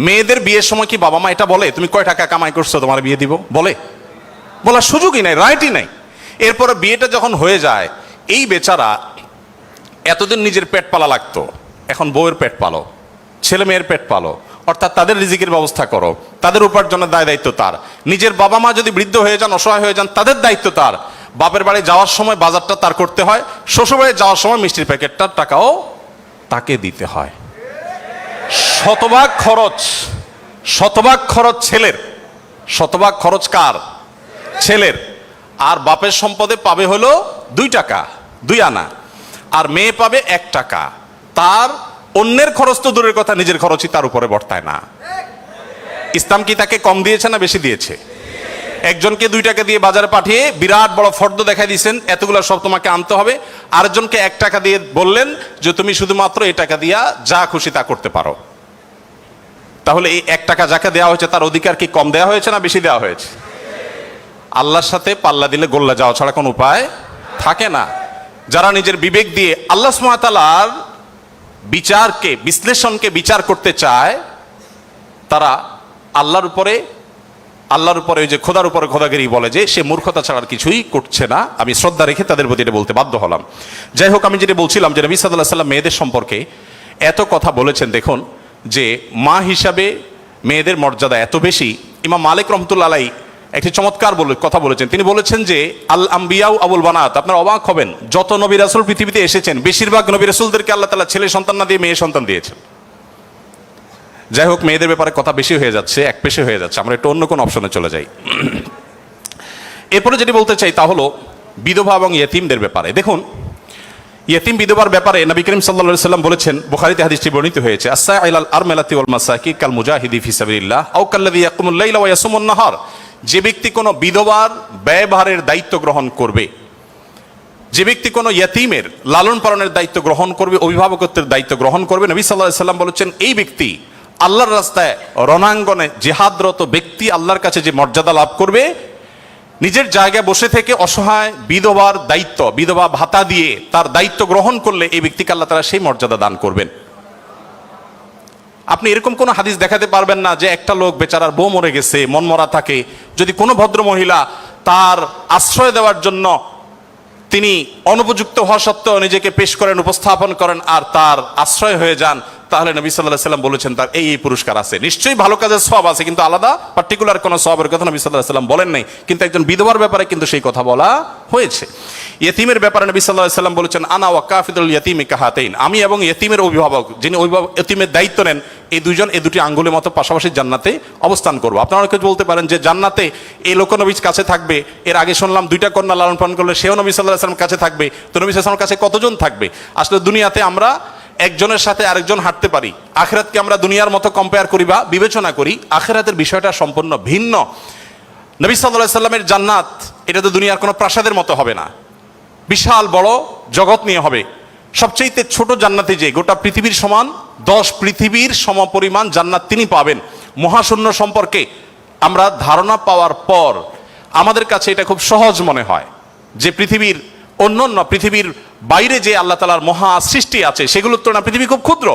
মেয়েদের বিয়ের সময় কি বাবা মা এটা বলে তুমি কয় টাকা কামাই করছো তোমার বিয়ে দিব? বলার সুযোগই নাই, রাইটই নাই। এরপরে বিয়েটা যখন হয়ে যায়, এই বেচারা এতদিন নিজের পেট পালা লাগতো, এখন বউয়ের পেট পালো, ছেলে মেয়ের পেট পালো, অর্থাৎ তাদের রিজিকের ব্যবস্থা করো, তাদের উপার্জনের দায় দায়িত্ব তার। নিজের বাবা মা যদি বৃদ্ধ হয়ে যান, অসহায় হয়ে যান, তাদের দায়িত্ব তার। বাপের বাড়ি যাওয়ার সময় বাজারটা তার করতে হয়, শ্বশুর বাড়ি যাওয়ার সময় মিষ্টির প্যাকেটটার টাকাও তাকে দিতে হয়। শতভাগ খরচ ছেলের, শতভাগ খরচ কার? ছেলের। আর বাপের সম্পদে পাবে হলো 2 টাকা, 2 আনা, আর মেয়ে পাবে 1 টাকা। তার অন্যের খরচ তো দূরের কথা, নিজের খরচই তার উপরে বর্তায় না। ইসলাম কি তাকে কম দিয়েছে না বেশি দিয়েছে? একজনকে 2 টাকা দিয়ে বাজারে পাঠিয়ে বিরাট বড় ফর্দ দেখাই দিয়েছেন, এতগুলো সব তোমাকে আনতে হবে। আরেকজনকে 1 টাকা দিয়ে বললেন যে তুমি শুধুমাত্র এই টাকা দিয়া যা খুশি তা করতে পারো। তাহলে এই 1 টাকা যাকে দেওয়া হয়েছে তার অধিকার কি কম দেওয়া হয়েছে না বেশি দেওয়া হয়েছে? আল্লাহর সাথে পাল্লা দিলে গোল্লা যাওয়া ছাড়া কোনো উপায় থাকে না। যারা নিজের বিবেক দিয়ে আল্লাহ সুবহানাহু ওয়া তাআলার বিচারকে, বিশ্লেষণকে বিচার করতে চায়, তারা আল্লাহর উপরে ওই যে খোদার উপরে খোদাগিরি বলে, যে সে মূর্খতা ছাড়ার কিছুই করছে না। আমি শ্রদ্ধা রেখে তাদের প্রতি এটা বলতে বাধ্য হলাম। যাই হোক, আমি যেটা বলছিলাম যে নবী সাল্লাল্লাহু আলাইহি ওয়াসাল্লাম মেয়েদের সম্পর্কে এত কথা বলেছেন। দেখুন যে মা হিসাবে মেয়েদের মর্যাদা এত বেশি। ইমাম মালিক রহমতুল্লাহ আলাইহি একটি চমৎকার কথা বলেছেন। তিনি বলেছেন যে আল আম্বিয়াউ আবুল বানাত। আপনারা অবাক হবেন, যত নবী রাসূল পৃথিবীতে এসেছেন বেশিরভাগ নবী রাসূলদেরকে আল্লাহ তাআলা ছেলে সন্তান না দিয়ে মেয়ে সন্তান দিয়েছেন। যাই হোক, মেয়েদের ব্যাপারে কথা বেশি হয়ে যাচ্ছে, এক পেশে হয়ে যাচ্ছে, আমরা একটু অন্য কোন অপশনে চলে যাই। এরপরে যেটি বলতে চাই তা হলো বিধবা এবং ইয়েতিমদের ব্যাপারে। দেখুন, ইয়েতিম বিধবার ব্যাপারে নবী করিম সাল্লাল্লাহু আলাইহি ওয়াসাল্লাম বলেছেন, বুখারীতে হাদিসটি বর্ণিত হয়েছে, আস-সাইলাল আরমালাতি ওয়াল মাসাকি কাল মুজাহিদি ফি সাবিলিল্লাহ আও কাল্লাযী ইয়াকুমুল লাইলা ওয়া ইয়াসুমুন নাহার। যে ব্যক্তি কোনো বিধবার ব্যয়ভারের দায়িত্ব গ্রহণ করবে, যে ব্যক্তি কোনো ইয়েতিমের লালন পালনের দায়িত্ব গ্রহণ করবে, অভিভাবকত্বের দায়িত্ব গ্রহণ করবে, নবী সাল্লাল্লাহু আলাইহি ওয়াসাল্লাম বলেছেন এই ব্যক্তি আল্লাহর রাস্তায় রণাঙ্গনে জিহাদরত ব্যক্তি আল্লাহর কাছে যে মর্যাদা লাভ করবে, নিজের জায়গায় বসে থেকে অসহায় বিধবার দায়িত্ব, বিধবা ভাতা দিয়ে তার দায়িত্ব গ্রহণ করলে এই ব্যক্তিকে আল্লাহ তাআলা সেই মর্যাদা দান করবেন। আপনি এরকম কোনো হাদিস দেখাতে পারবেন না যে একটা লোক বেচারার বউ মরে গেছে, মন মরা থাকে, যদি কোনো ভদ্র মহিলা তার আশ্রয় দেওয়ার জন্য তিনি অনুপযুক্ত হওয়া সত্ত্বেও নিজেকে পেশ করেন, উপস্থাপন করেন আর তার আশ্রয় হয়ে যান, তাহলে নবী সাল্লাল্লাহু আলাইহি ওয়াসাল্লাম বলেছেন তার এই পুরস্কার আছে। নিশ্চয়ই ভালো কাজের সওয়াব আছে, কিন্তু আলাদা পার্টিকুলার কোনো সওয়াবের কথা নবী সাল্লাল্লাহু আলাইহি ওয়াসাল্লাম বলেন নাই। কিন্তু একজন বিধবার ব্যাপারে কিন্তু সেই কথা বলা হয়েছে। ইয়েতিমের ব্যাপারে নবী সাল্লাল্লাহু আলাইহি ওয়াসাল্লাম বলেছেন, আনা ওয়া কাফিদুল ইয়াতিমি কাহাতাইন। আমি এবং ইয়েতিমের অভিভাবক, যিনি ইয়েতিমের দায়িত্ব নেন, এই দুইজন এই দুটি আঙ্গুলের মতো পাশাপাশি জান্নাতে অবস্থান করবো। আপনারা অনেকে বলতে পারেন যে জান্নাতে এই লোক নবীর কাছে থাকবে, এর আগে শুনলাম দুইটা কন্যা লালন পালন করলে সেও নবী সাল্লাল্লাহু আলাইহি ওয়াসাল্লাম কাছে থাকবে, তো নবী সাল্লাল্লাহু আলাইহি ওয়াসাল্লামের কাছে কতজন থাকবে? আসলে দুনিয়াতে আমরা একজনের সাথে আরেকজন হাঁটতে পারি, আখিরাতকে আমরা দুনিয়ার মতো কম্পেয়ার করি বা বিবেচনা করি, আখিরাতের বিষয়টা সম্পূর্ণ ভিন্ন। নবী সাল্লাল্লাহু আলাইহি ওয়াসাল্লামের জান্নাত এটা তো দুনিয়ার কোনো প্রাসাদের মতো হবে না, বিশাল বড় জগৎ নিয়ে হবে। সবচেয়ে ছোট জান্নাতে যে গোটা পৃথিবীর সমান 10 পৃথিবীর সমপরিমাণ জান্নাত তিনি পাবেন। মহাশূন্য সম্পর্কে আমরা ধারণা পাওয়ার পর আমাদের কাছে এটা খুব সহজ মনে হয় যে পৃথিবীর অন্যান্য পৃথিবীর বাইরে যে আল্লাহ তাআলার মহা সৃষ্টি আছে সেগুলোর তুলনায় পৃথিবী খুব ক্ষুদ্র।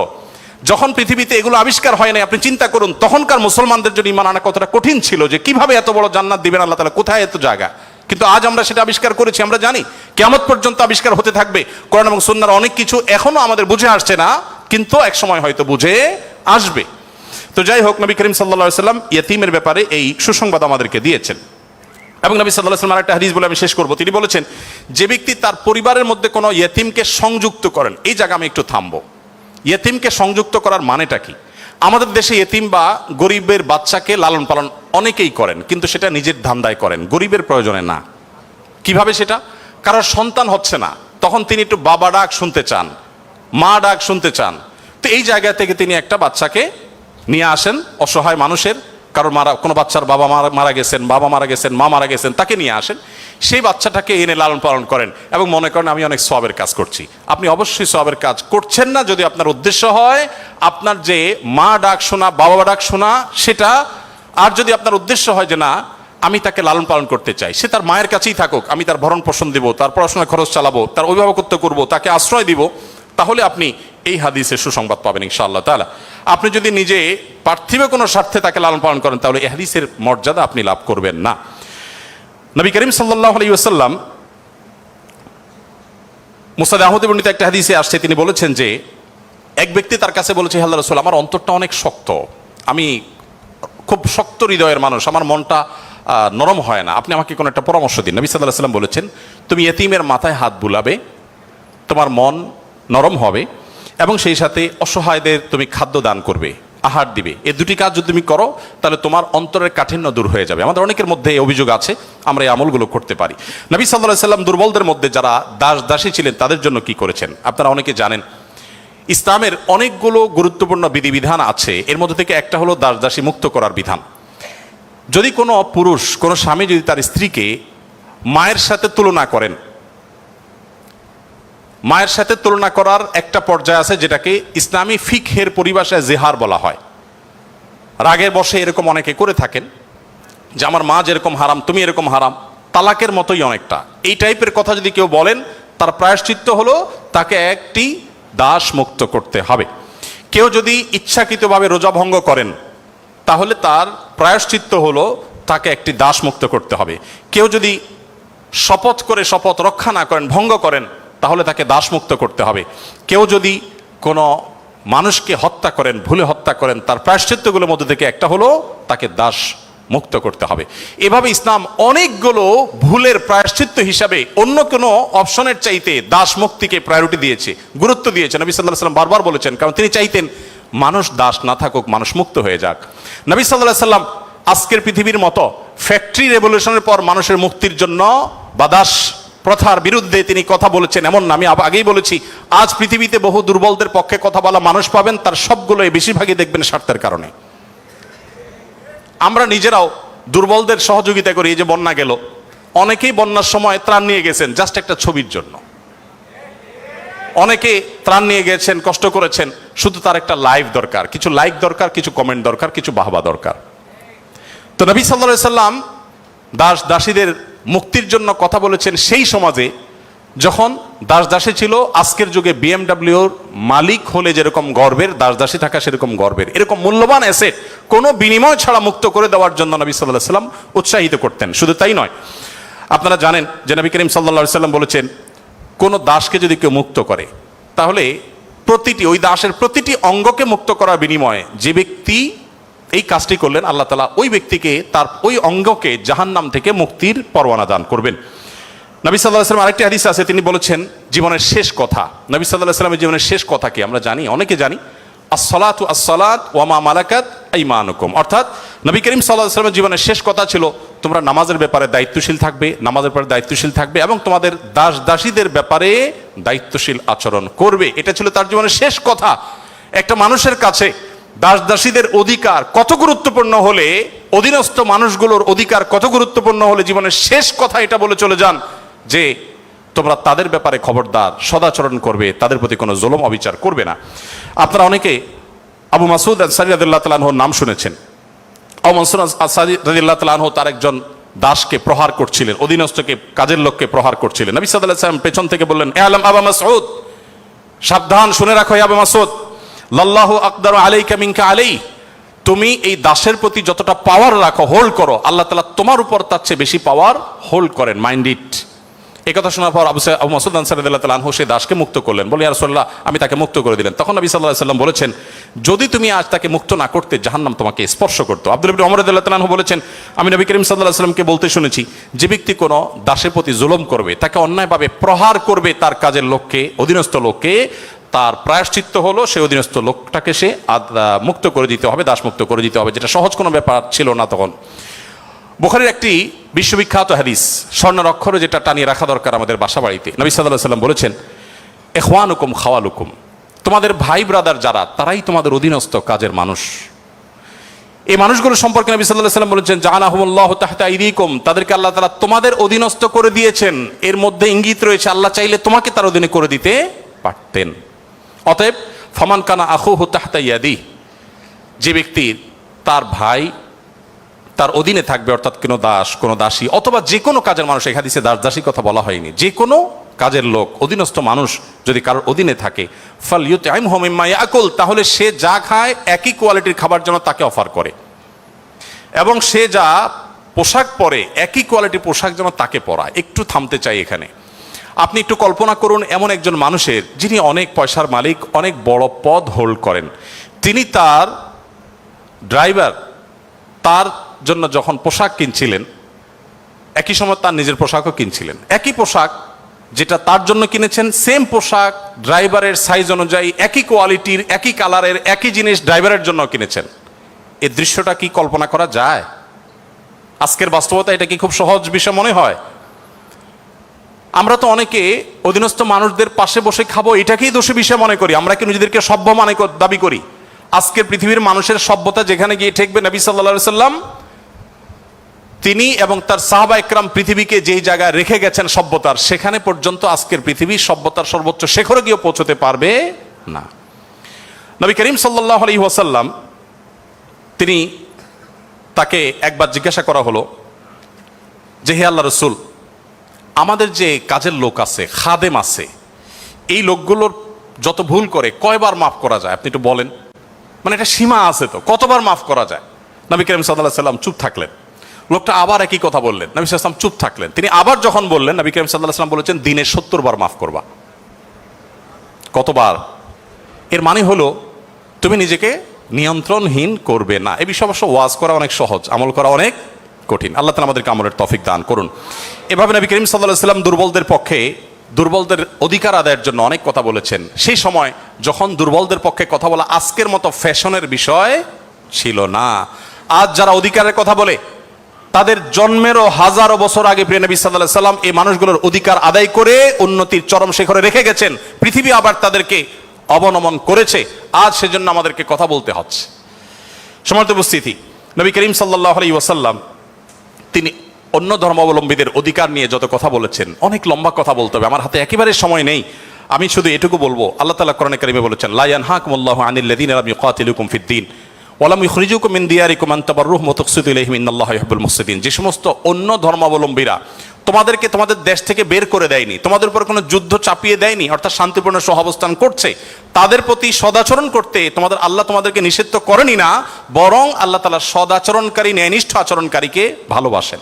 যখন পৃথিবীতে এগুলো আবিষ্কার হয় নাই, আপনি চিন্তা করুন তখনকার মুসলমানদের জন্য ঈমান আনা কতটা কঠিন ছিল, যে কিভাবে এত বড় জান্নাত দিবেন আল্লাহ তাআলা, কোথায় এত জায়গা। কিন্তু আজ আমরা সেটা আবিষ্কার করেছি, আমরা জানি কিয়ামত পর্যন্ত আবিষ্কার হতে থাকবে। কোরআন এবং সুন্নাহর অনেক কিছু এখনো আমাদের বুঝে আসছে না, কিন্তু এক সময় হয়তো বুঝে আসবে। তো যাই হোক, নবী করিম সাল্লাল্লাহু আলাইহি ওয়াসাল্লাম ইয়েতিমের ব্যাপারে এই সুসংবাদ আমাদেরকে দিয়েছেন। এবং নবী সাল্লাল্লাহু আলাইহি ওয়াসাল্লাম আরেকটা হাদিস বলে আমি শেষ করব। তিনি বলেছেন, যে ব্যক্তি তার পরিবারের মধ্যে কোনো ইয়েতিমকে সংযুক্ত করেন, এই জায়গা আমি একটু থামবো। ইয়েতিমকে সংযুক্ত করার মানেটা কি? আমাদের দেশে ইয়েতিম বা গরিবের বাচ্চাকে লালন পালন অনেকেই করেন, কিন্তু সেটা নিজের ধান্দায় করেন, গরিবের প্রয়োজনে না। কিভাবে সেটা? কারোর সন্তান হচ্ছে না, তখন তিনি একটু বাবা ডাক শুনতে চান, মা ডাক শুনতে চান, তো এই জায়গা থেকে তিনি একটা বাচ্চাকে নিয়ে আসেন, অসহায় মানুষের, কারোর কোনো বাচ্চার বাবা মারা গেছেন, বাবা মারা গেছেন, মা মারা গেছেন, তাকে নিয়ে আসেন, সেই বাচ্চাটাকে এনে লালন পালন করেন এবং মনে করেন আমি অনেক সওয়াবের কাজ করছি। আপনি অবশ্যই সওয়াবের কাজ করছেন না যদি আপনার উদ্দেশ্য হয় আপনার যে মা ডাক শোনা, বাবা ডাক শোনা সেটা, আর যদি আপনার উদ্দেশ্য হয় যে না আমি তাকে লালন পালন করতে চাই, সে তার মায়ের কাছেই থাকুক, আমি তার ভরণ পোষণ দিব, তার পড়াশোনার খরচ চালাবো, তার অভিভাবকত্ব করব, তাকে আশ্রয় দিব, তাহলে আপনি এই হাদিসের সুসংবাদ পাবেন ইনশাআল্লাহ তাআলা। আপনি যদি নিজে পার্থিব কোনো স্বার্থে তাকে লালন পালন করেন তাহলে এই হাদিসের মর্যাদা আপনি লাভ করবেন না। নবী করিম সাল্লাল্লাহু আলাইহি ওয়াসাল্লাম মুসনাদ আহমদে বর্ণিত একটা হাদিসে আসছে, তিনি বলেছেন যে এক ব্যক্তি তার কাছে বলেছে, হে আল্লাহর রাসূল, আমার অন্তরটা অনেক শক্ত, আমি খুব শক্ত হৃদয়ের মানুষ, আমার মনটা নরম হয় না, আপনি আমাকে কোনো একটা পরামর্শ দিন। নবী সাল্লাল্লাহু আলাইহি ওয়াসাল্লাম বলেছেন, তুমি ইয়েতিমের মাথায় হাত বুলাবে, তোমার মন নরম হবে এবং সেই সাথে অসহায়দের তুমি খাদ্য দান করবে, আহার দিবে। এই দুটি কাজ যদি তুমি করো তাহলে তোমার অন্তরের কাঠিন্য দূর হয়ে যাবে। আমাদের অনেকের মধ্যে এই অভিযোগ আছে, আমরা এই আমলগুলো করতে পারি। নবী সাল্লাল্লাহু আলাইহি ওয়াসাল্লাম দুর্বলদের মধ্যে যারা দাসী ছিলেন তাদের জন্য কি করেছেন আপনারা অনেকে জানেন। ইসলামের অনেকগুলো গুরুত্বপূর্ণ বিধিবিধান আছে, এর মধ্যে থেকে একটা হলো দাসী মুক্ত করার বিধান। যদি কোনো পুরুষ, কোনো স্বামী যদি তার স্ত্রীকে মায়ের সাথে তুলনা করেন, মায়ের সাথে তুলনা করার একটা পর্যায়ে আছে যেটাকে ইসলামী ফিকহের পরিভাষায় জেহার বলা হয়। রাগের বশে এরকম অনেকে করে থাকেন যে আমার মা যেরকম হারাম তুমি এরকম হারাম, তালাকের মতোই অনেকটা, এই টাইপের কথা যদি কেউ বলেন তার প্রায়শ্চিত্ত হলো তাকে একটি দাস মুক্ত করতে হবে। কেউ যদি ইচ্ছাকৃতভাবে রোজা ভঙ্গ করেন তাহলে তার প্রায়শ্চিত্ত হলো তাকে একটি দাস মুক্ত করতে হবে। কেউ যদি শপথ করে শপথ রক্ষা না করেন, ভঙ্গ করেন, তাহলে তাকে দাস মুক্ত করতে হবে। কেউ যদি কোনো মানুষকে হত্যা করেন, ভুলে হত্যা করেন, তার প্রায়শ্চিত্তগুলোর মধ্যে থেকে একটা হলো তাকে দাস মুক্ত করতে হবে। এভাবে ইসলাম অনেকগুলো ভুলের প্রায়শ্চিত্ত হিসাবে অন্য কোনো অপশনের চাইতে দাস মুক্তিকে প্রায়োরিটি দিয়েছে, গুরুত্ব দিয়েছে। নবী সাল্লাল্লাহু আলাইহি ওয়াসাল্লাম বারবার বলেছেন, কারণ তিনি চাইতেন মানুষ দাস না থাকুক, মানুষ মুক্ত হয়ে যাক। নবী সাল্লাল্লাহু আলাইহি ওয়াসাল্লাম আজকের পৃথিবীর মতো ফ্যাক্টরি রেভলিউশনের পর মানুষের মুক্তির জন্য বা দাস প্রথার বিরুদ্ধে তিনি কথা বলেছেন এমন না। আমি আগেই বলেছি, আজ পৃথিবীতে বহু দুর্বলদের পক্ষে কথা বলা মানুষ পাবেন, তার সবগুলোই বেশিরভাগই দেখবেন স্বার্থের কারণে। আমরা নিজেরাও দুর্বলদের সহযোগিতা করি। এই যে বন্যা গেল, অনেকেই বন্যার সময় ত্রাণ নিয়ে গেছেন জাস্ট একটা ছবির জন্য। অনেকে ত্রাণ নিয়ে গেছেন, কষ্ট করেছেন, শুধু তার একটা লাইভ দরকার, কিছু লাইক দরকার, কিছু কমেন্ট দরকার, কিছু বাহবা দরকার। তো নবী সাল্লাল্লাহু আলাইহি সাল্লাম দাস দাসীদের মুক্তির জন্য কথা বলেছেন সেই সমাজে যখন দাস দাসী ছিল আজকের যুগে বিএমডব্লিউর মালিক হলে যেরকম গর্বের, দাস দাসী থাকা সেরকম গর্বের। এরকম মূল্যবান অ্যাসেট কোনো বিনিময় ছাড়া মুক্ত করে দেওয়ার জন্য নবী সাল্লাল্লাহু আলাইহি সাল্লাম উৎসাহিত করতেন। শুধু তাই নয়, আপনারা জানেন যে নবী করিম সাল্লাল্লাহু আলাইহি সাল্লাম বলেছেন, কোনো দাসকে যদি কেউ মুক্ত করে তাহলে ওই দাসের প্রতিটি অঙ্গকে মুক্ত করার বিনিময়ে যে ব্যক্তি এই কাজটি করলেন, আল্লাহ তাআলা ওই ব্যক্তিকে তার ওই অঙ্গকে জাহান্নাম থেকে মুক্তির পরওয়ানা দান করবেন। নবী সাল্লাল্লাহু আলাইহি ওয়াসাল্লাম আরেকটি হাদিস আছে, তিনি বলেছেন জীবনের শেষ কথা। নবী সাল্লাল্লাহু আলাইহি ওয়াসাল্লামের জীবনের শেষ কথা কি আমরা জানি, অনেকে জানি, আসসালাতু আসসালাত ওয়া মা মালাকাত আইমানুকুম। অর্থাৎ নবী করিম সাল্লাল্লাহু আলাইহি ওয়াসাল্লামের জীবনের শেষ কথা ছিল তোমরা নামাজের ব্যাপারে দায়িত্বশীল থাকবে, নামাজের ব্যাপারে দায়িত্বশীল থাকবে এবং তোমাদের দাস দাসীদের ব্যাপারে দায়িত্বশীল আচরণ করবে। এটা ছিল তার জীবনের শেষ কথা। একটা মানুষের কাছে দাস দাসীদের অধিকার কত গুরুত্বপূর্ণ হলে, অধীনস্থ মানুষগুলোর অধিকার কত গুরুত্বপূর্ণ হলে জীবনের শেষ কথা এটা বলে চলে যান যে তোমরা তাদের ব্যাপারে খবরদার, সদাচরণ করবে, তাদের প্রতি কোনো জুলুম অবিচার করবে না। আপনারা অনেকে আবু মাসউদ আনসারী রাদিয়াল্লাহু তাআলা আনহুর নাম শুনেছেন। আবু মাসউদ আনসারী রাদিয়াল্লাহু তাআলা আনহু তার একজন দাসকে প্রহার করছিলেন, অধীনস্থকে, কাজের লোককে প্রহার করছিলেন। নবী সাল্লাল্লাহু আলাইহি ওয়াসাল্লাম পেছন থেকে বললেন, আলাম আবু মাসউদ, সাবধান, শুনে রাখো আবু মাসউদ, লাল্লাহু আকদারু আলাইকা মিনকা আলাইহি, তুমি এই দাসের প্রতি যতটা পাওয়ার রাখো, হোল্ড করো, আল্লাহ তাআলা তোমার উপর তার চেয়ে বেশি পাওয়ার হোল্ড করেন, মাইন্ড ইট। এই কথা শোনার পর আবু মাসউদ আনসারী রাদিয়াল্লাহু তাআলা আনহু সেই দাসকে মুক্ত করলেন। বলে, ইয়া রাসূলুল্লাহ, আমি তাকে মুক্ত করে দিলেন। তখন নবী সাল্লাল্লাহু আলাইহি ওয়াসাল্লাম বলেছেন, যদি তুমি আজ তাকে মুক্ত না করতে, জাহান্নাম তোমাকে স্পর্শ করতো। আব্দুল্লাহ ইবনে ওমর রাদিয়াল্লাহু তাআলা আনহু বলেছেন, আমি নবী করিম সাল্লাল্লাহু আলাইহি ওয়াসাল্লামকে বলতে শুনেছি, যে ব্যক্তি কোনো দাসের প্রতি জুলুম করবে, তাকে অন্যায়ভাবে প্রহার করবে, তার কাজের লোককে, অধীনস্থ লোককে, তার প্রায়শ্চিত্ত হলো সেই অধীনস্থ লোকটাকে সে মুক্ত করে দিতে হবে, দাস মুক্ত করে দিতে হবে, যেটা সহজ কোনো ব্যাপার ছিল না তখন। বুখারীর একটি বিশ্ববিখ্যাত হাদিস, স্বর্ণের অক্ষরে যেটা টানিয়ে রাখা দরকার আমাদের বাসা বাড়িতে। নবী সাল্লাল্লাহু আলাইহি ওয়াসাল্লাম বলেছেন, ইখওয়ানুকুম খাওয়ালুকুম, তোমাদের ভাই ব্রাদার যারা, তারাই তোমাদের অধীনস্থ কাজের মানুষ। এই মানুষগুলো সম্পর্কে নবী সাল্লাল্লাহু আলাইহি ওয়াসাল্লাম বলেছেন, জাআলাহুমুল্লাহু তাহতা আইদিকুম, তাদেরকে আল্লাহ তাআলা তোমাদের অধীনস্থ করে দিয়েছেন। এর মধ্যে ইঙ্গিত রয়েছে আল্লাহ চাইলে তোমাকে তার অধীনে করে দিতে পারতেন। অতএব ফামান কানা আখুহু তাহতা ইয়াদি, যে ব্যক্তির তার ভাই তার অধীনে থাকবে, অর্থাৎ কোনো দাস, কোনো দাসী অথবা যে কোনো কাজের মানুষ, এই হাদিসে দাস দাসী কথা বলা হয়নি, যে কোনো কাজের লোক, অধীনস্থ মানুষ যদি কারোর অধীনে থাকে, ফালইউতইমহু মিম্মা ইয়াকুল, তাহলে সে যা খায় একই কোয়ালিটির খাবার যেন তাকে অফার করে, এবং সে যা পোশাক পরে একই কোয়ালিটির পোশাক যেন তাকে পরায়। একটু থামতে চাই এখানে। আপনি একটু কল্পনা করুন, এমন একজন মানুষের, যিনি অনেক পয়সার মালিক, অনেক বড় পদ হোল্ড করেন, তিনি তার ড্রাইভার তার জন্য যখন পোশাক কিনছিলেন, একই সময় তার নিজের পোশাকও কিনছিলেন। একই পোশাক যেটা তার জন্য কিনেছেন, সেম পোশাক ড্রাইভারের সাইজ অনুযায়ী, একই কোয়ালিটির, একই কালারের, একই জিনিস ড্রাইভারের জন্য কিনেছেন। এই দৃশ্যটা কি কল্পনা করা যায়? আজকের বাস্তবতা এটা কি খুব সহজ বিষয় মনে হয়? আমরা তো অনেকে অধীনস্থ মানুষদের পাশে বসে খাবো এটাকেই দোষী বিষয় মনে করি। আমরা কি নিজেদেরকে সভ্য দাবি করি? আজকের পৃথিবীর মানুষের সভ্যতা যেখানে গিয়ে ঠেকবে, নবী সাল্লাল্লাহু আলাইহি ওয়াসাল্লাম তিনি এবং তার সাহাবা একরাম পৃথিবীকে যেই জায়গায় রেখে গেছেন সভ্যতার, সেখানে পর্যন্ত আজকের পৃথিবী সভ্যতার সর্বোচ্চ শিখরে গিয়ে পৌঁছতে পারবে না। নবী করিম সাল্লাল্লাহু আলাইহি ওয়াসাল্লাম তিনি, তাকে একবার জিজ্ঞাসা করা হলো যে, হে আল্লাহ রাসূল, আমাদের যে কাজের লোক আছে, খাদেম আছে, এই লোকগুলোর যত ভুল করে কয়বার মাফ করা যায় আপনি একটু বলেন? মানে একটা সীমা আছে তো, কতবার মাফ করা যায়? নবী করিম সাল্লাল্লাহু আলাইহি সাল্লাম চুপ থাকলেন, লোকটা আবার একই কথা বললেন, নবী সাল্লাল্লাহু আলাইহি ওয়াসাল্লাম চুপ থাকলেন। তিনি আবার যখন বললেন, নবী করিম সাল্লাল্লাহু আলাইহি ওয়াসাল্লাম বলেছেন দিনে 70 বার মাফ করবা। কতবার? এর মানে হলো তুমি নিজেকে নিয়ন্ত্রণহীন করবে না। এই বিষয়ে অবশ্য ওয়াজ করা অনেক সহজ, আমল করা অনেক কঠিন। আল্লাহ তাআলা আমাদেরকে আমলের তৌফিক দান করুন। এভাবে নবী করিম সাল্লাল্লাহু আলাইহি ওয়াসাল্লাম দুর্বলদের পক্ষে, দুর্বলদের অধিকার আদায়ের জন্য অনেক কথা বলেছেন। সেই সময় যখন দুর্বলদের পক্ষে কথা বলা আজকের মতো ফ্যাশনের বিষয় ছিল না। আজ যারা অধিকারের কথা বলে তাদের জন্মেরও হাজারো বছর আগে প্রিয় নবী সাল্লাল্লাহু আলাইহি সাল্লাম এই মানুষগুলোর অধিকার আদায় করে উন্নতির চরম শিখরে রেখে গেছেন। পৃথিবী আবার তাদেরকে অবনমন করেছে, আজ সেজন্য আমাদেরকে কথা বলতে হচ্ছে। সম্মানিত উপস্থিতি, নবী করিম সাল্লাল্লাহু আলাইহি ওয়াসাল্লাম তিনি অন্য ধর্মাবলম্বীদের অধিকার নিয়ে যত কথা বলেছেন, অনেক লম্বা কথা বলতে হবে, আমার হাতে একেবারে সময় নেই। আমি শুধু এটুকু বলবো, আল্লাহ তাআলা কোরআনে কারিমে বলেছেন, লা ইয়ানহাকুমুল্লাহু আনিল লাযিনা লাম ইউকাতিলুকুম ফিদ-দীন ওয়া লাম ইখরিজুকুম মিন দিয়ারিকুম আন তাবাররুহুম ওয়া তুকসিতু ইলাইহিম ইন্নাল্লাহা ইউহিব্বুল মুহসিনিন। যে সমস্ত অন্য ধর্মাবলম্বীরা তোমাদেরকে তোমাদের দেশ থেকে বের করে দেয়নি, তোমাদের উপর কোনো যুদ্ধ চাপিয়ে দেয়নি, অর্থাৎ শান্তিপূর্ণ সহাবস্থান করছে, তাদের প্রতি সদাচরণ করতে তোমাদের আল্লাহ তোমাদেরকে নিষিদ্ধ করেনি না, বরং আল্লাহ তাআলা সদাচরণকারী, ন্যায়নিষ্ঠ আচরণকারীকে ভালোবাসেন।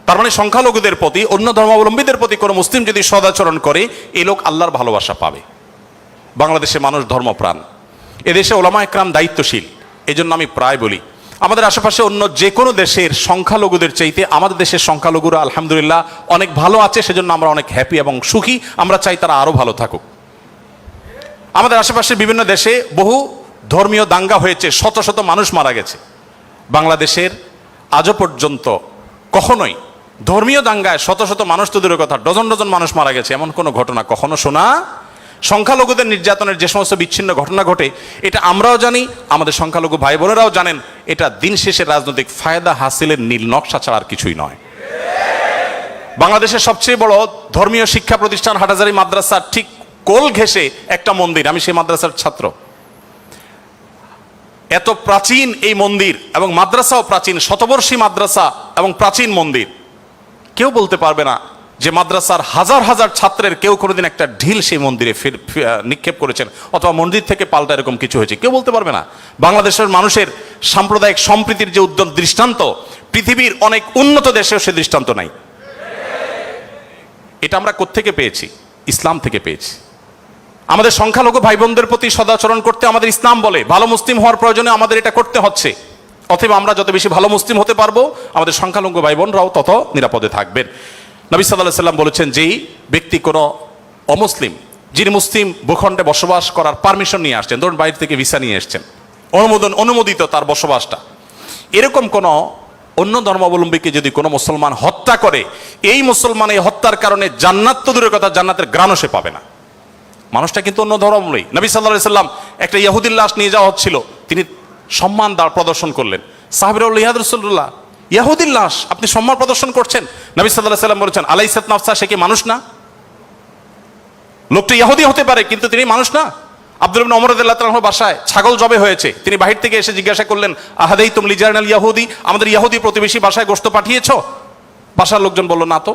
তার মানে সংখ্যালঘুদের প্রতি, অন্য ধর্মাবলম্বীদের প্রতি কোনো মুসলিম যদি সদাচরণ করে, এই লোক আল্লাহর ভালোবাসা পাবে। বাংলাদেশে মানুষ ধর্মপ্রাণ, এদেশে ওলামা একরাম দায়িত্বশীল। এই জন্য আমি প্রায় বলি, আমাদের আশেপাশে অন্য যে কোনো দেশের সংখ্যালঘুদের চাইতে আমাদের দেশের সংখ্যালঘুরা আলহামদুলিল্লাহ অনেক ভালো আছে, সেজন্য আমরা অনেক হ্যাপি এবং সুখী। আমরা চাই তারা আরো ভালো থাকুক। আমাদের আশেপাশে বিভিন্ন দেশে বহু ধর্মীয় দাঙ্গা হয়েছে, শত শত মানুষ মারা গেছে। বাংলাদেশের আজও পর্যন্ত কখনোই ধর্মীয় দাঙ্গায় শত শত মানুষ তো দূরের কথা, ডজন ডজন মানুষ মারা গেছে, এমন কোনো ঘটনা কখনো শোনা। সংখ্যালঘুদের নির্যাতনের যে সমস্ত বিচ্ছিন্ন ঘটনা ঘটে, এটা আমরাও জানি, আমাদের সংখ্যালঘু ভাই বোনেরাও জানেন। এটা দিন শেষে রাজনৈতিক ফায়দা হাসিলের নীল নকশা ছাড়া আর কিছুই নয়। বাংলাদেশের সবচেয়ে বড় ধর্মীয় শিক্ষা প্রতিষ্ঠান হাটহাজারী মাদ্রাসার ঠিক কোল ঘেঁষে একটা মন্দির, আমি সেই মাদ্রাসার ছাত্র। এত প্রাচীন এই মন্দির এবং মাদ্রাসাও প্রাচীন, শতবর্ষী মাদ্রাসা এবং প্রাচীন মন্দির। কেউ বলতে পারবে না যে মাদ্রাসার হাজার হাজার ছাত্রের কেউ কোনোদিন একটা ঢিল সেই মন্দিরে নিক্ষেপ করেছেন অথবা মন্দির থেকে পাল্টা এরকম কিছু হয়েছে, কেউ বলতে পারবে না। বাংলাদেশের মানুষের সাম্প্রদায়িক সম্প্রীতির যে উদ্যম দৃষ্টান্ত, পৃথিবীর অনেক উন্নত দেশেও সে দৃষ্টান্ত নাই। এটা আমরা কোত্থেকে পেয়েছি? ইসলাম থেকে পেয়েছি। আমাদের সংখ্যালঘু ভাই বোনদের প্রতি সদাচরণ করতে আমাদের ইসলাম বলে, ভালো মুসলিম হওয়ার প্রয়োজনে আমাদের এটা করতে হচ্ছে। অতএব আমরা যত বেশি ভালো মুসলিম হতে পারবো, আমাদের সংখ্যালঘু ভাই বোনরাও তত নিরাপদে থাকবেন। নবী সাল্লাল্লাহু আলাইহি সাল্লাম বলেছেন, যেই ব্যক্তি কোনো অমুসলিম, যিনি মুসলিম ভূখণ্ডে বসবাস করার পারমিশন নিয়ে আসছেন, ধরুন বাইরে থেকে ভিসা নিয়ে এসছেন, অনুমোদিত তার বসবাসটা, এরকম কোনো অন্য ধর্মাবলম্বীকে যদি কোনো মুসলমান হত্যা করে, এই মুসলমান এই হত্যার কারণে জান্নাত তো দূরের কথা, জান্নাতের ঘ্রাণও সে পাবে না। মানুষটা কিন্তু অন্য ধর্মাবলম্বী। নবী সাল্লাল্লাহু আলাইহি সাল্লাম একটা ইহুদির লাশ নিয়ে যাওয়া হচ্ছিল, তিনি সম্মান প্রদর্শন করলেন। সাহাবীরা বললেন, ইয়া রাসূলুল্লাহ, ইহুদির লাশ আপনি সম্মান প্রদর্শন করছেন? নবী সাল্লাল্লাহু আলাইহি সাল্লাম বলেছেন, আলাইসাত নাফসা, সে কি মানুষ না? লোকটা ইহুদি হতে পারে কিন্তু তিনি মানুষ না। আব্দুল ইবনে ওমর রাদিয়াল্লাহু তাআলার বাসায় ছাগল জবে হয়েছে, তিনি বাহির থেকে এসে জিজ্ঞাসা করলেন, আহাদাইতুম লিজারনাল ইয়াহুদি, আমাদের ইহুদি প্রতিবেশী বাসায় গোশত পাঠিয়েছো? বাসার লোকজন বলল, না তো।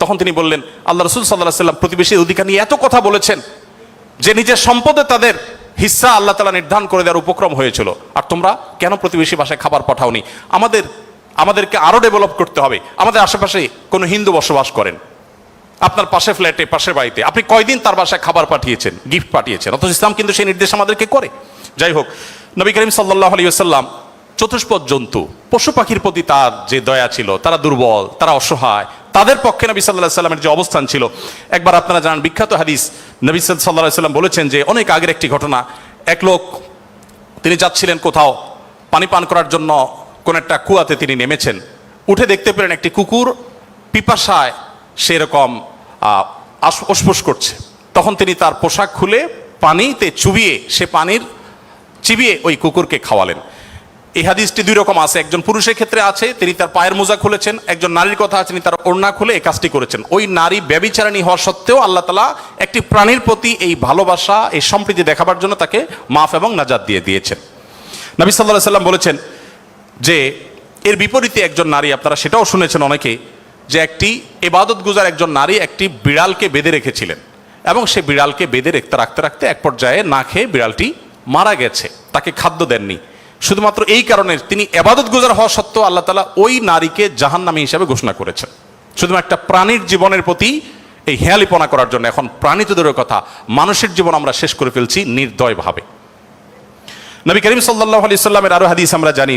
তখন তিনি বললেন, আল্লাহ রাসূল সাল্লাল্লাহু আলাইহি সাল্লাম প্রতিবেশীর অধিকার নিয়ে এত কথা বলেছেন যে নিজের সম্পদে তাদের হিস্সা আল্লাহ তাআলা নির্ধারণ করে দেওয়ার উপক্রম হয়েছিল, আর তোমরা কেন প্রতিবেশী বাসায় খাবার পাঠাওনি? আমাদেরকে আরো ডেভেলপ করতে হবে। আমাদের আশেপাশে কোনো হিন্দু বসবাস করেন, আপনার পাশে ফ্ল্যাটে, পাশের বাড়িতে, আপনি কয়দিন তার বাসায় খাবার পাঠিয়েছেন, গিফট পাঠিয়েছেন? অথচ ইসলাম কিন্তু সেই নির্দেশ আমাদেরকে করে। যাই হোক, নবী করিম সাল্লাল্লাহু আলাইহি ওয়াসাল্লাম চতুষ্পদ জন্তু, পশু পাখির প্রতি তার যে দয়া ছিল, তারা দুর্বল, তারা অসহায়, তাদের পক্ষে নবী সাল্লাল্লাহু আলাইহি ওয়াসাল্লামের যে অবস্থান ছিল, একবার আপনারা জানেন বিখ্যাত হাদিস, নবী সাল্লাল্লাহু আলাইহি ওয়াসাল্লাম বলেছেন যে অনেক আগের একটি ঘটনা, এক লোক তিনি যাচ্ছিলেন কোথাও পানি পান করার জন্য, কোন একটা কুয়াতে তিনি নেমেছেন, উঠে দেখতে পেলেন একটি কুকুর পিপাসায় সেরকম অস্পোস করছে। তখন তিনি তার পোশাক খুলে পানিতে চুবিয়ে, সে পানির চিবিয়ে ওই কুকুরকে খাওয়ালেন। এই হাদিসটি দুই রকম আছে, একজন পুরুষের ক্ষেত্রে আছে, তিনি তার পায়ের মোজা খুলেছেন, একজন নারীর কথা আছে, তিনি তার ওড়না খুলে এই কাজটি করেছেন। ওই নারী ব্যভিচারিণী হওয়া সত্ত্বেও আল্লাহ তাআলা একটি প্রাণীর প্রতি এই ভালোবাসা, এই সম্প্রীতি দেখাবার জন্য তাকে মাফ এবং নাজাত দিয়ে দিয়েছেন। নবী সাল্লাল্লাহু আলাইহি সাল্লাম বলেছেন যে এর বিপরীতে একজন নারী, আপনারা সেটাও শুনেছেন অনেকে, যে একটি ইবাদত গুজার একজন নারী একটি বিড়ালকে বেঁধে রেখেছিলেন এবং সে বিড়ালকে বেঁধে রাখতে রাখতে এক পর্যায়ে না খেয়ে বিড়ালটি মারা গেছে, তাকে খাদ্য দেননি। শুধুমাত্র এই কারণে তিনি ইবাদত গুজার হওয়া সত্ত্বেও আল্লাহ তাআলা ওই নারীকে জাহান্নামী হিসেবে ঘোষণা করেছেন, শুধু একটা প্রাণীর জীবনের প্রতি এই হেয়ালিপনা করার জন্য। এখন প্রাণী তো দূরের কথা, মানুষের জীবন আমরা শেষ করে ফেলছি নির্দয়ভাবে। নবী করিম সাল্লাল্লাহু আলাইহি সাল্লামের আরো হাদিস আমরা জানি,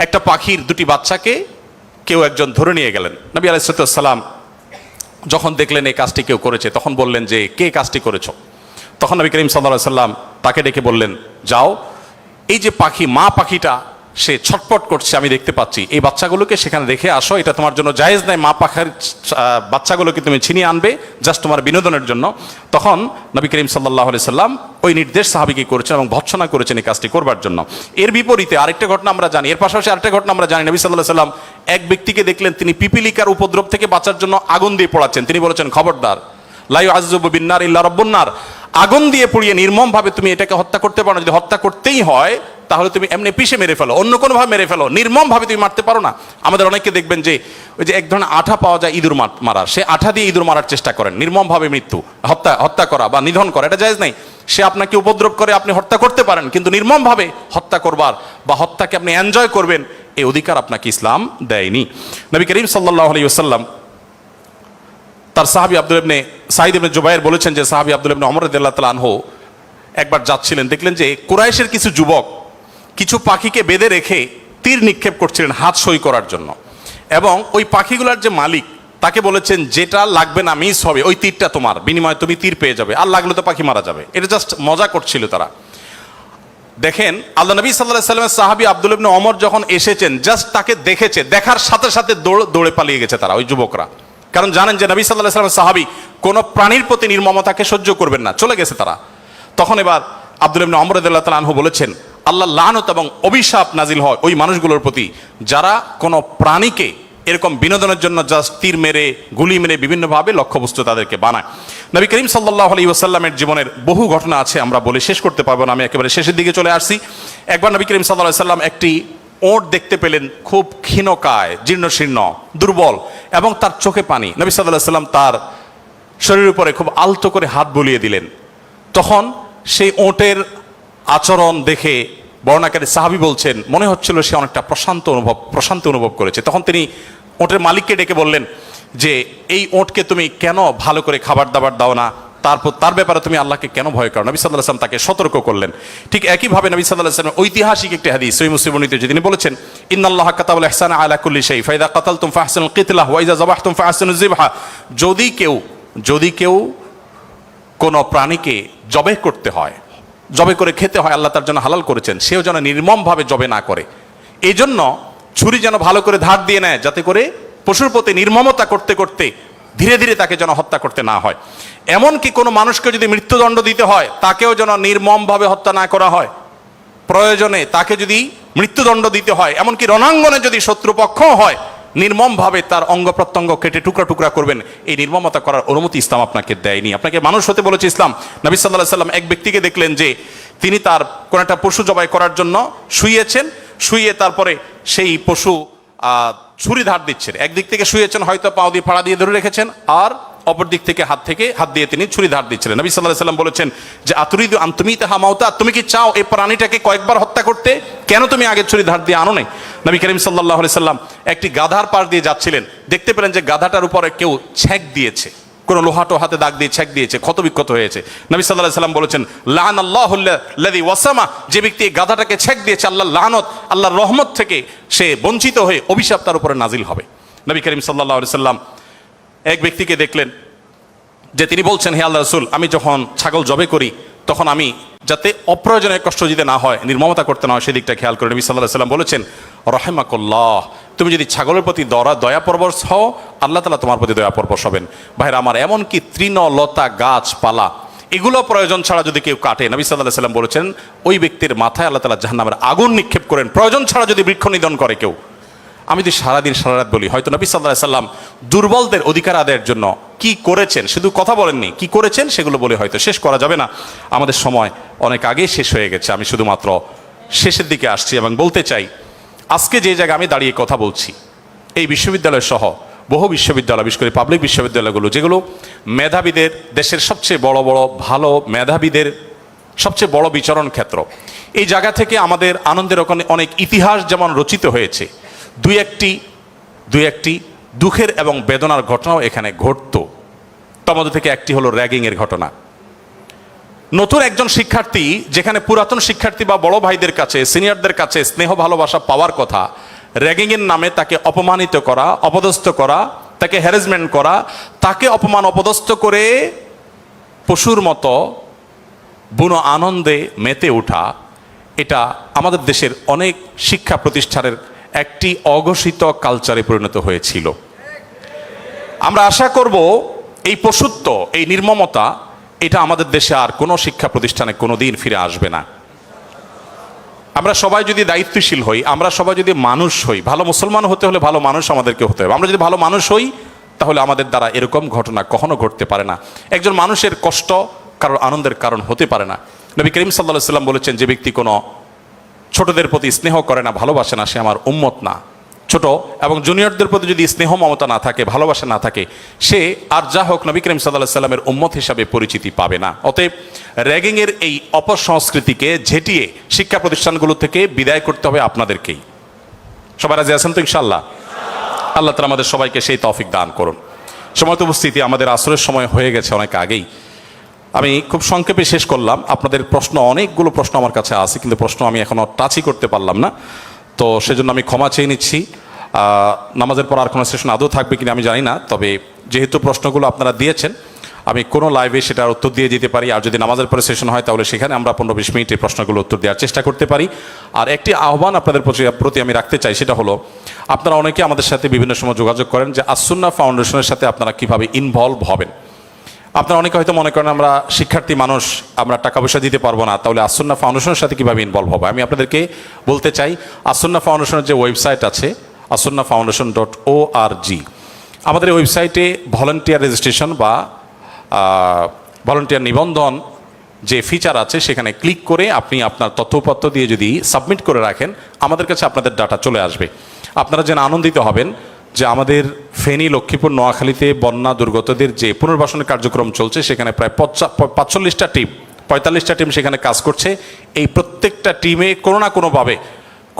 একটা পাখির দুটি বাচ্চাকে কেউ একজন ধরে নিয়ে গেলেন। নবী আলাইহিস সালাম যখন দেখলেন এই কাজটি কেউ করেছে, তখন বললেন যে কে কাজটি করেছ? তখন নবী করিম সাল্লাল্লাহু আলাইহি সাল্লাম তাকে ডেকে বললেন, যাও, এই যে পাখি, মা পাখিটা সে ছটপট করছে আমি দেখতে পাচ্ছি, এই বাচ্চাগুলোকে সেখানে রেখে আসো, এটা তোমার জন্য জায়েজ নাই, মা পাখির বাচ্চাগুলোকে তুমি ছিনিয়ে আনবে জাস্ট তোমার বিনোদনের জন্য। তখন নবী করিম সাল্লাল্লাহু আলাইহি সাল্লাম ওই নির্দেশ সাহাবীকে করেছেন এবং ভৎসনা করেছেন এই কাজটি করবার জন্য। এর বিপরীতে আরেকটা ঘটনা আমরা জানি, এর পাশাপাশি আরেকটা ঘটনা আমরা জানি, নবী সাল্লাল্লাহু আলাইহি সাল্লাম এক ব্যক্তিকে দেখলেন তিনি পিপিলিকার উপদ্রব থেকে বাঁচার জন্য আগুন দিয়ে পোড়াচ্ছেন। তিনি বলেছেন, খবরদার, লা ইউআযযিবু বিন-নার ইল্লা রাব্বুন নার, আগুন দিয়ে পুড়িয়ে নির্মমভাবে তুমি এটাকে হত্যা করতে পারো না। যদি হত্যা করতেই হয় তাহলে তুমি এমনি পিষে মেরে ফেলো, অন্য কোনোভাবে মেরে ফেলো, নির্মমভাবে তুমি মারতে পারো না। আমাদের অনেকে দেখবেন যে ওই যে এক ধরনের আঠা পাওয়া যায় ইঁদুর মারার, সে আঠা দিয়ে ইঁদুর মারার চেষ্টা করেন, নির্মমভাবে মৃত্যু, হত্যা করা বা নিধন করা, এটা জায়েজ নাই। সে আপনাকে উপদ্রব করে, আপনি হত্যা করতে পারেন, কিন্তু নির্মমভাবে হত্যা করবার বা হত্যাকে আপনি এনজয় করবেন এই অধিকার আপনাকে ইসলাম দেয়নি। নবী করিম সাল্লাল্লাহু আলাইহি ওয়াসাল্লাম তার সাহাবী আব্দুল ইবনে সাঈদ ইবনে জুবায়ের বলেছেন যে সাহাবী আব্দুল ইবনে ওমর রাদিয়াল্লাহু তাআলা আনহু একবার যাচ্ছিলেন, দেখলেন যে কুরাইশের কিছু যুবক কিছু পাখিকে বেঁধে রেখে তীর নিক্ষেপ করছিলেন হাত সই করার জন্য, এবং ওই পাখিগুলোর যে মালিক তাকে বলেছেন যেটা লাগবে না, মিস হবে, ওই তীরটা তোমার, বিনিময়ে তুমি তীর পেয়ে যাবে, আর লাগলে তো পাখি মারা যাবে। এটা জাস্ট মজা করছিল তারা। দেখেন আল্লাহ নবী সাল্লাল্লাহু আলাইহি ওয়াসাল্লামের সাহাবী আব্দুল ইবনে ওমর যখন এসেছেন, জাস্ট তাকে দেখেছে, দেখার সাথে সাথে দৌড়ে পালিয়ে গেছে তারা, ওই যুবকরা, কারণ জানেন যে নবী সাল্লাল্লাহু আলাইহি ওয়াসাল্লামের সাহাবী কোনো প্রাণীর প্রতি নির্মমতাকে সহ্য করবেন না, চলে গেছে তারা। তখন এবার আব্দুল ইবনে ওমর রাদিয়াল্লাহু তাআলা আনহু বলেছেন, আল্লাহ লানত এবং অভিশাপ নাজিল হয় ওই মানুষগুলোর প্রতি যারা কোনো প্রাণীকে এরকম বিনোদনের জন্য জাস্ট তীর মেরে, গুলি মেরে বিভিন্নভাবে লক্ষ্যবস্তু তাদেরকে বানায়। নবী করিম সাল্লাল্লাহু আলাইহি ওয়াসাল্লামের জীবনের বহু ঘটনা আছে, আমরা বলে শেষ করতে পারবো না, আমি একেবারে শেষের দিকে চলে আসছি। একবার নবী করিম সাল্লাল্লাহু আলাইহি ওয়াসাল্লাম একটি ওট দেখতে পেলেন, খুব ক্ষীণকায়, জীর্ণশীর্ণ, দুর্বল, এবং তার চোখে পানি। নবী সাল্লাল্লাহু আলাইহি ওয়াসাল্লাম তার শরীরের উপরে খুব আলতো করে হাত বুলিয়ে দিলেন। তখন সেই ওটের আচরণ দেখে বর্ণনাকারী সাহাবী বলছেন, মনে হচ্ছিল সে অনেকটা প্রশান্তি অনুভব করেছে। তখন তিনি ওটের মালিককে ডেকে বললেন যে এই ওটকে তুমি কেন ভালো করে খাবার দাবার দাও না, তার ব্যাপারে তুমি আল্লাহকে কেন ভয় করো? নবী সাল্লাল্লাহু আলাইহি ওয়াসাল্লাম তাকে সতর্ক করলেন। ঠিক একইভাবে নবী সাল্লাল্লাহু আলাইহি ওয়াসাল্লাম ঐতিহাসিক একটি হাদিস সহিহ মুসলিম বর্ণিত, যে তিনি বলেছেন, ইন্নাল্লাহা কাতাবাল ইহসানা আলা কুল্লি শাই ফাইদা কাতালতুম ফাহসিনুল কিতলাহ ওয়া ইযা যাবাহতুম ফাহসিনুজ যিবহা, যদি কেউ কোনো প্রাণীকে জবে করতে হয়, জবে করে খেতে হয়, আল্লাহ তার জন্য হালাল করেছেন, সেও যেন নির্মমভাবে জবে না করে। এই জন্য ছুরি যেন ভালো করে ধার দিয়ে নেয়, যাতে করে পশুর প্রতি নির্মমতা করতে করতে ধীরে ধীরে তাকে যেন হত্যা করতে না হয়। এমনকি কোনো মানুষকে যদি মৃত্যুদণ্ড দিতে হয়, তাকেও যেন নির্মমভাবে হত্যা না করা হয়। প্রয়োজনে তাকে যদি মৃত্যুদণ্ড দিতে হয়, এমনকি রণাঙ্গনে যদি শত্রুপক্ষ হয়, নির্মমভাবে তার অঙ্গ প্রত্যঙ্গ কেটে টুকরা টুকরা করবেন, এই নির্মমতা করার অনুমতি ইসলাম আপনাকে দেয়নি। আপনাকে মানুষ হতে বলেছে ইসলাম। নবী সাল্লাল্লাহু আলাইহি ওয়াসাল্লাম এক ব্যক্তিকে দেখলেন যে তিনি তার কোন একটা পশু জবাই করার জন্য শুয়ে তারপরে সেই পশু ছুরি ধার দিচ্ছেন। একদিক থেকে শুয়েছেন, হয়তো পাও দিয়ে ফাড়া দিয়ে ধরে রেখেছেন, আর অপর দিক থেকে হাত দিয়ে তিনি ছুরি ধার দিচ্ছিলেন। নবী সাল্লাল্লাহু আলাইহি ওয়াসাল্লাম বলেছেন যে আতুরিদু আন তুমিতাহা মাউতা, তুমি কি চাও এই প্রাণীটাকে কয়েকবার হত্যা করতে? কেন তুমি আগে ছুরি ধার দিয়ে আনো নাই? নবী করিম সাল্লাল্লাহু আলাইহি ওয়াসাল্লাম একটি গাধার পাশ দিয়ে যাচ্ছিলেন, দেখতে পেলেন যে গাধাটার উপরে কেউ ছেক দিয়েছে, কোনো লোহাটো হাতে দাগ দিয়ে ছেক দিয়েছে, ক্ষত বিক্ষত হয়েছে। নবী সাল্লাল্লাহু আলাইহি ওয়াসাল্লাম বলেছেন, লাআনাল্লাহুল্লাযী ওয়াসামা, যে ব্যক্তি গাধাটাকে ছেক দিয়েছে, আল্লাহর লানত, আল্লাহর রহমত থেকে সে বঞ্চিত হয়ে অভিশাপ তার উপরে নাজিল হবে। নবী করিম সাল্লাল্লাহু আলাইহি ওয়াসাল্লাম এক ব্যক্তিকে দেখলেন যে তিনি বলছেন, হে আল্লাহর রাসূল, আমি যখন ছাগল জবে করি তখন আমি যাতে অপ্রয়োজনীয় কষ্ট দিতে না হয়, নির্মমতা করতে না হয়, সেদিকটা খেয়াল করে। নবী সাল্লাল্লাহু আলাইহি ওয়াসাল্লাম বলেছেন, রহিমাকুল্লাহ, তুমি যদি ছাগলের প্রতি দয়া পরবশ হও, আল্লাহ তাআলা তোমার প্রতি দয়া পরবশ হবেন। ভাইরা আমার, এমনকি তৃণ লতা গাছপালা এগুলো প্রয়োজন ছাড়া যদি কেউ কাটে, নবী সাল্লাল্লাহু আলাইহি ওয়াসাল্লাম বলেছেন ওই ব্যক্তির মাথায় আল্লাহ তাআলা জাহান্নামের আগুন নিক্ষেপ করেন। প্রয়োজন ছাড়া যদি বৃক্ষ নিধন করে কেউ, আমি যদি সারাদিন সারারাত বলি, হয়তো নবী সাল্লাল্লাহু আলাইহি ওয়াসাল্লাম দুর্বলদের অধিকার আদায়ের জন্য কি করেছেন, শুধু কথা বলেননি, কি করেছেন সেগুলো বলে হয়তো শেষ করা যাবে না। আমাদের সময় অনেক আগেই শেষ হয়ে গেছে। আমি শুধুমাত্র শেষের দিকে আসছি এবং বলতে চাই, আজকে যে জায়গায় আমি দাঁড়িয়ে কথা বলছি, এই বিশ্ববিদ্যালয় সহ বহু বিশ্ববিদ্যালয়, বিশেষ করে পাবলিক বিশ্ববিদ্যালয়গুলো, যেগুলো মেধাবীদের, দেশের সবচেয়ে বড় বড় ভালো মেধাবীদের সবচেয়ে বড় বিচরণ ক্ষেত্র, এই জায়গা থেকে আমাদের আনন্দের ওখানে অনেক ইতিহাস যেমন রচিত হয়েছে, দুই একটি দুঃখের এবং বেদনার ঘটনাও এখানে ঘটতো। তার মধ্যে থেকে একটি হলো র্যাগিংয়ের ঘটনা। নতুন একজন শিক্ষার্থী, যেখানে পুরাতন শিক্ষার্থী বা বড় ভাইদের কাছে, সিনিয়রদের কাছে স্নেহ ভালোবাসা পাওয়ার কথা, র্যাগিংয়ের নামে তাকে অপমানিত করা, অপদস্থ করা, তাকে হ্যারাসমেন্ট করা, তাকে অপমান অপদস্থ করে পশুর মতো বুনো আনন্দে মেতে ওঠা, এটা আমাদের দেশের অনেক শিক্ষা প্রতিষ্ঠানের একটি অঘোষিত কালচারে পরিণত হয়েছিল। আমরা আশা করব এই পশুত্ব, এই নির্মমতা, এটা আমাদের দেশে আর কোনো শিক্ষা প্রতিষ্ঠানে কোনো দিন ফিরে আসবে না। আমরা সবাই যদি দায়িত্বশীল হই, আমরা সবাই যদি মানুষ হই, ভালো মুসলমান হতে হলে ভালো মানুষ আমাদেরকে হতে হবে। আমরা যদি ভালো মানুষ হই, তাহলে আমাদের দ্বারা এরকম ঘটনা কখনো ঘটতে পারে না। একজন মানুষের কষ্ট কারোর আনন্দের কারণ হতে পারে না। নবী করিম সাল্লাল্লাহু আলাইহি সাল্লাম বলেছেন, যে ব্যক্তি কোনো ছোটদের প্রতি স্নেহ করে না, ভালোবাসে না, সে আমার উম্মত না। ছোট এবং জুনিয়রদের প্রতি যদি স্নেহ মমতা না থাকে, ভালোবাসা না থাকে, সে আর যা হোক নবী করিম সাল্লাল্লাহু আলাইহি সাল্লামের উম্মত হিসাবে পরিচিতি পাবে না। অতএব র্যাগিংয়ের এই অপসংস্কৃতিকে ঝেঁটিয়ে শিক্ষা প্রতিষ্ঠানগুলো থেকে বিদায় করতে হবে আপনাদেরকেই। সবাই রাজি আছেন তো ইনশাআল্লাহ? আল্লাহ তাআলা আমাদের সবাইকে সেই তৌফিক দান করুন। সময়ত উপস্থিতি, আমাদের আসরের সময় হয়ে গেছে অনেক আগেই। আমি খুব সংক্ষেপে শেষ করলাম। আপনাদের প্রশ্ন, অনেকগুলো প্রশ্ন আমার কাছে আছে, কিন্তু প্রশ্ন আমি এখনো টাচই করতে পারলাম না, তো সেজন্য আমি ক্ষমা চেয়ে নিচ্ছি। নামাজের পর আর কোনো সেশন আদৌ থাকবে কিনা আমি জানি না, তবে যেহেতু প্রশ্নগুলো আপনারা দিয়েছেন, আমি কোনো লাইভে সেটার উত্তর দিয়ে যেতে পারি। আর যদি নামাজের পরে সেশন হয়, তাহলে সেখানে আমরা 15-20 মিনিটে প্রশ্নগুলো উত্তর দেওয়ার চেষ্টা করতে পারি। আর একটি আহ্বান আপনাদের প্রতি আমি রাখতে চাই, সেটা হলো, আপনারা অনেকে আমাদের সাথে বিভিন্ন সময় যোগাযোগ করেন যে আসুন্নাহ ফাউন্ডেশনের সাথে আপনারা কিভাবে ইনভলভ হবেন। আপনারা অনেকে হয়তো মনে করেন আমরা শিক্ষার্থী মানুষ, আমরা টাকা পয়সা দিতে পারবো না, তাহলে আসুন্নাহ ফাউন্ডেশনের সাথে কীভাবে ইনভলভ হবে। আমি আপনাদেরকে বলতে চাই, আসুন্নাহ ফাউন্ডেশনের যে ওয়েবসাইট আছে, asunnahfoundation.org, আমাদের এই ওয়েবসাইটে ভলান্টিয়ার রেজিস্ট্রেশন বা ভলান্টিয়ার নিবন্ধন যে ফিচার আছে, সেখানে ক্লিক করে আপনি আপনার তথ্যপত্র দিয়ে যদি সাবমিট করে রাখেন, আমাদের কাছে আপনাদের ডাটা চলে আসবে। আপনারা যেন আনন্দিত হবেন যে আমাদের ফেনী, লক্ষ্মীপুর, নোয়াখালীতে বন্যা দুর্গতদের যে পুনর্বাসনের কার্যক্রম চলছে, সেখানে প্রায় 45টা টিম, 45টা টিম সেখানে কাজ করছে। এই প্রত্যেকটা টিমে কোনো না কোনোভাবে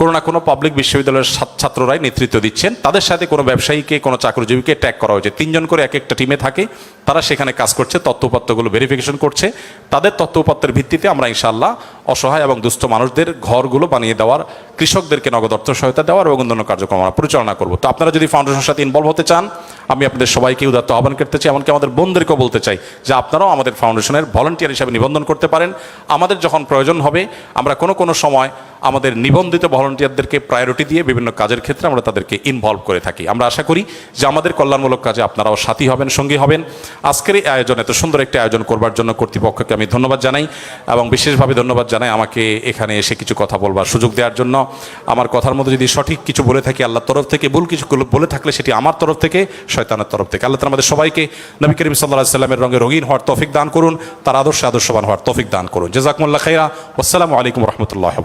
কোনো না কোনো পাবলিক বিশ্ববিদ্যালয়ের ছাত্ররাই নেতৃত্ব দিচ্ছেন। তাদের সাথে কোনো ব্যবসায়ীকে, কোনো চাকরিজীবীকে ট্যাগ করা হয়েছে। 3 জন করে এক একটা টিমে থাকে, তারা সেখানে কাজ করছে, তথ্যপত্রগুলো ভেরিফিকেশন করছে। তাদের তথ্যপত্রের ভিত্তিতে আমরা ইনশাআল্লাহ অসহায় এবং দুস্থ মানুষদের ঘরগুলো বানিয়ে দেওয়ার, কৃষকদেরকে নগদ অর্থ সহায়তা দেওয়ার এবং অন্যান্য কার্যক্রম আমরা পরিচালনা করব। তো আপনারা যদি ফাউন্ডেশনের সাথে ইনভলভ হতে চান, আমি আপনাদের সবাইকে উদাত্ত আহ্বান করতে চাই, এমনকি আমাদের বোনদেরকেও বলতে চাই যে আপনারাও আমাদের ফাউন্ডেশনের ভলান্টিয়ার হিসাবে নিবন্ধন করতে পারেন। আমাদের যখন প্রয়োজন হবে, আমরা কোনো সময় আমাদের নিবন্ধিত ভলান্টিয়ারদেরকে প্রায়োরিটি দিয়ে বিভিন্ন কাজের ক্ষেত্রে আমরা তাদেরকে ইনভলভ করে থাকি। আমরা আশা করি যে আমাদের কল্যাণমূলক কাজে আপনারাও সাথী হবেন, সঙ্গী হবেন। আজকের এই আয়োজন, এত সুন্দর একটি আয়োজন করবার জন্য কর্তৃপক্ষকে আমি ধন্যবাদ জানাই, এবং বিশেষভাবে ধন্যবাদ জানাই আমাকে এখানে এসে কিছু কথা বলবার সুযোগ দেওয়ার জন্য। আমার কথার মধ্যে যদি সঠিক কিছু বলে থাকি আল্লাহর তরফ থেকে, ভুল কিছু বলে থাকলে সেটি আমার তরফ থেকে, শয়তানের তরফ থেকে। আল্লাহ তাআলা আমাদের সবাইকে নবী করিম সাল্লাল্লাহু আলাইহি ওয়াসাল্লামের রঙে রঙিন হওয়ার তৌফিক দান করুন, তার আদর্শে আদর্শবান হওয়ার তৌফিক দান করুন। জাযাকুমুল্লাহ খাইরা। আসসালামু আলাইকুম ওয়া রাহমাতুল্লাহি ওয়া বারাকাতুহু।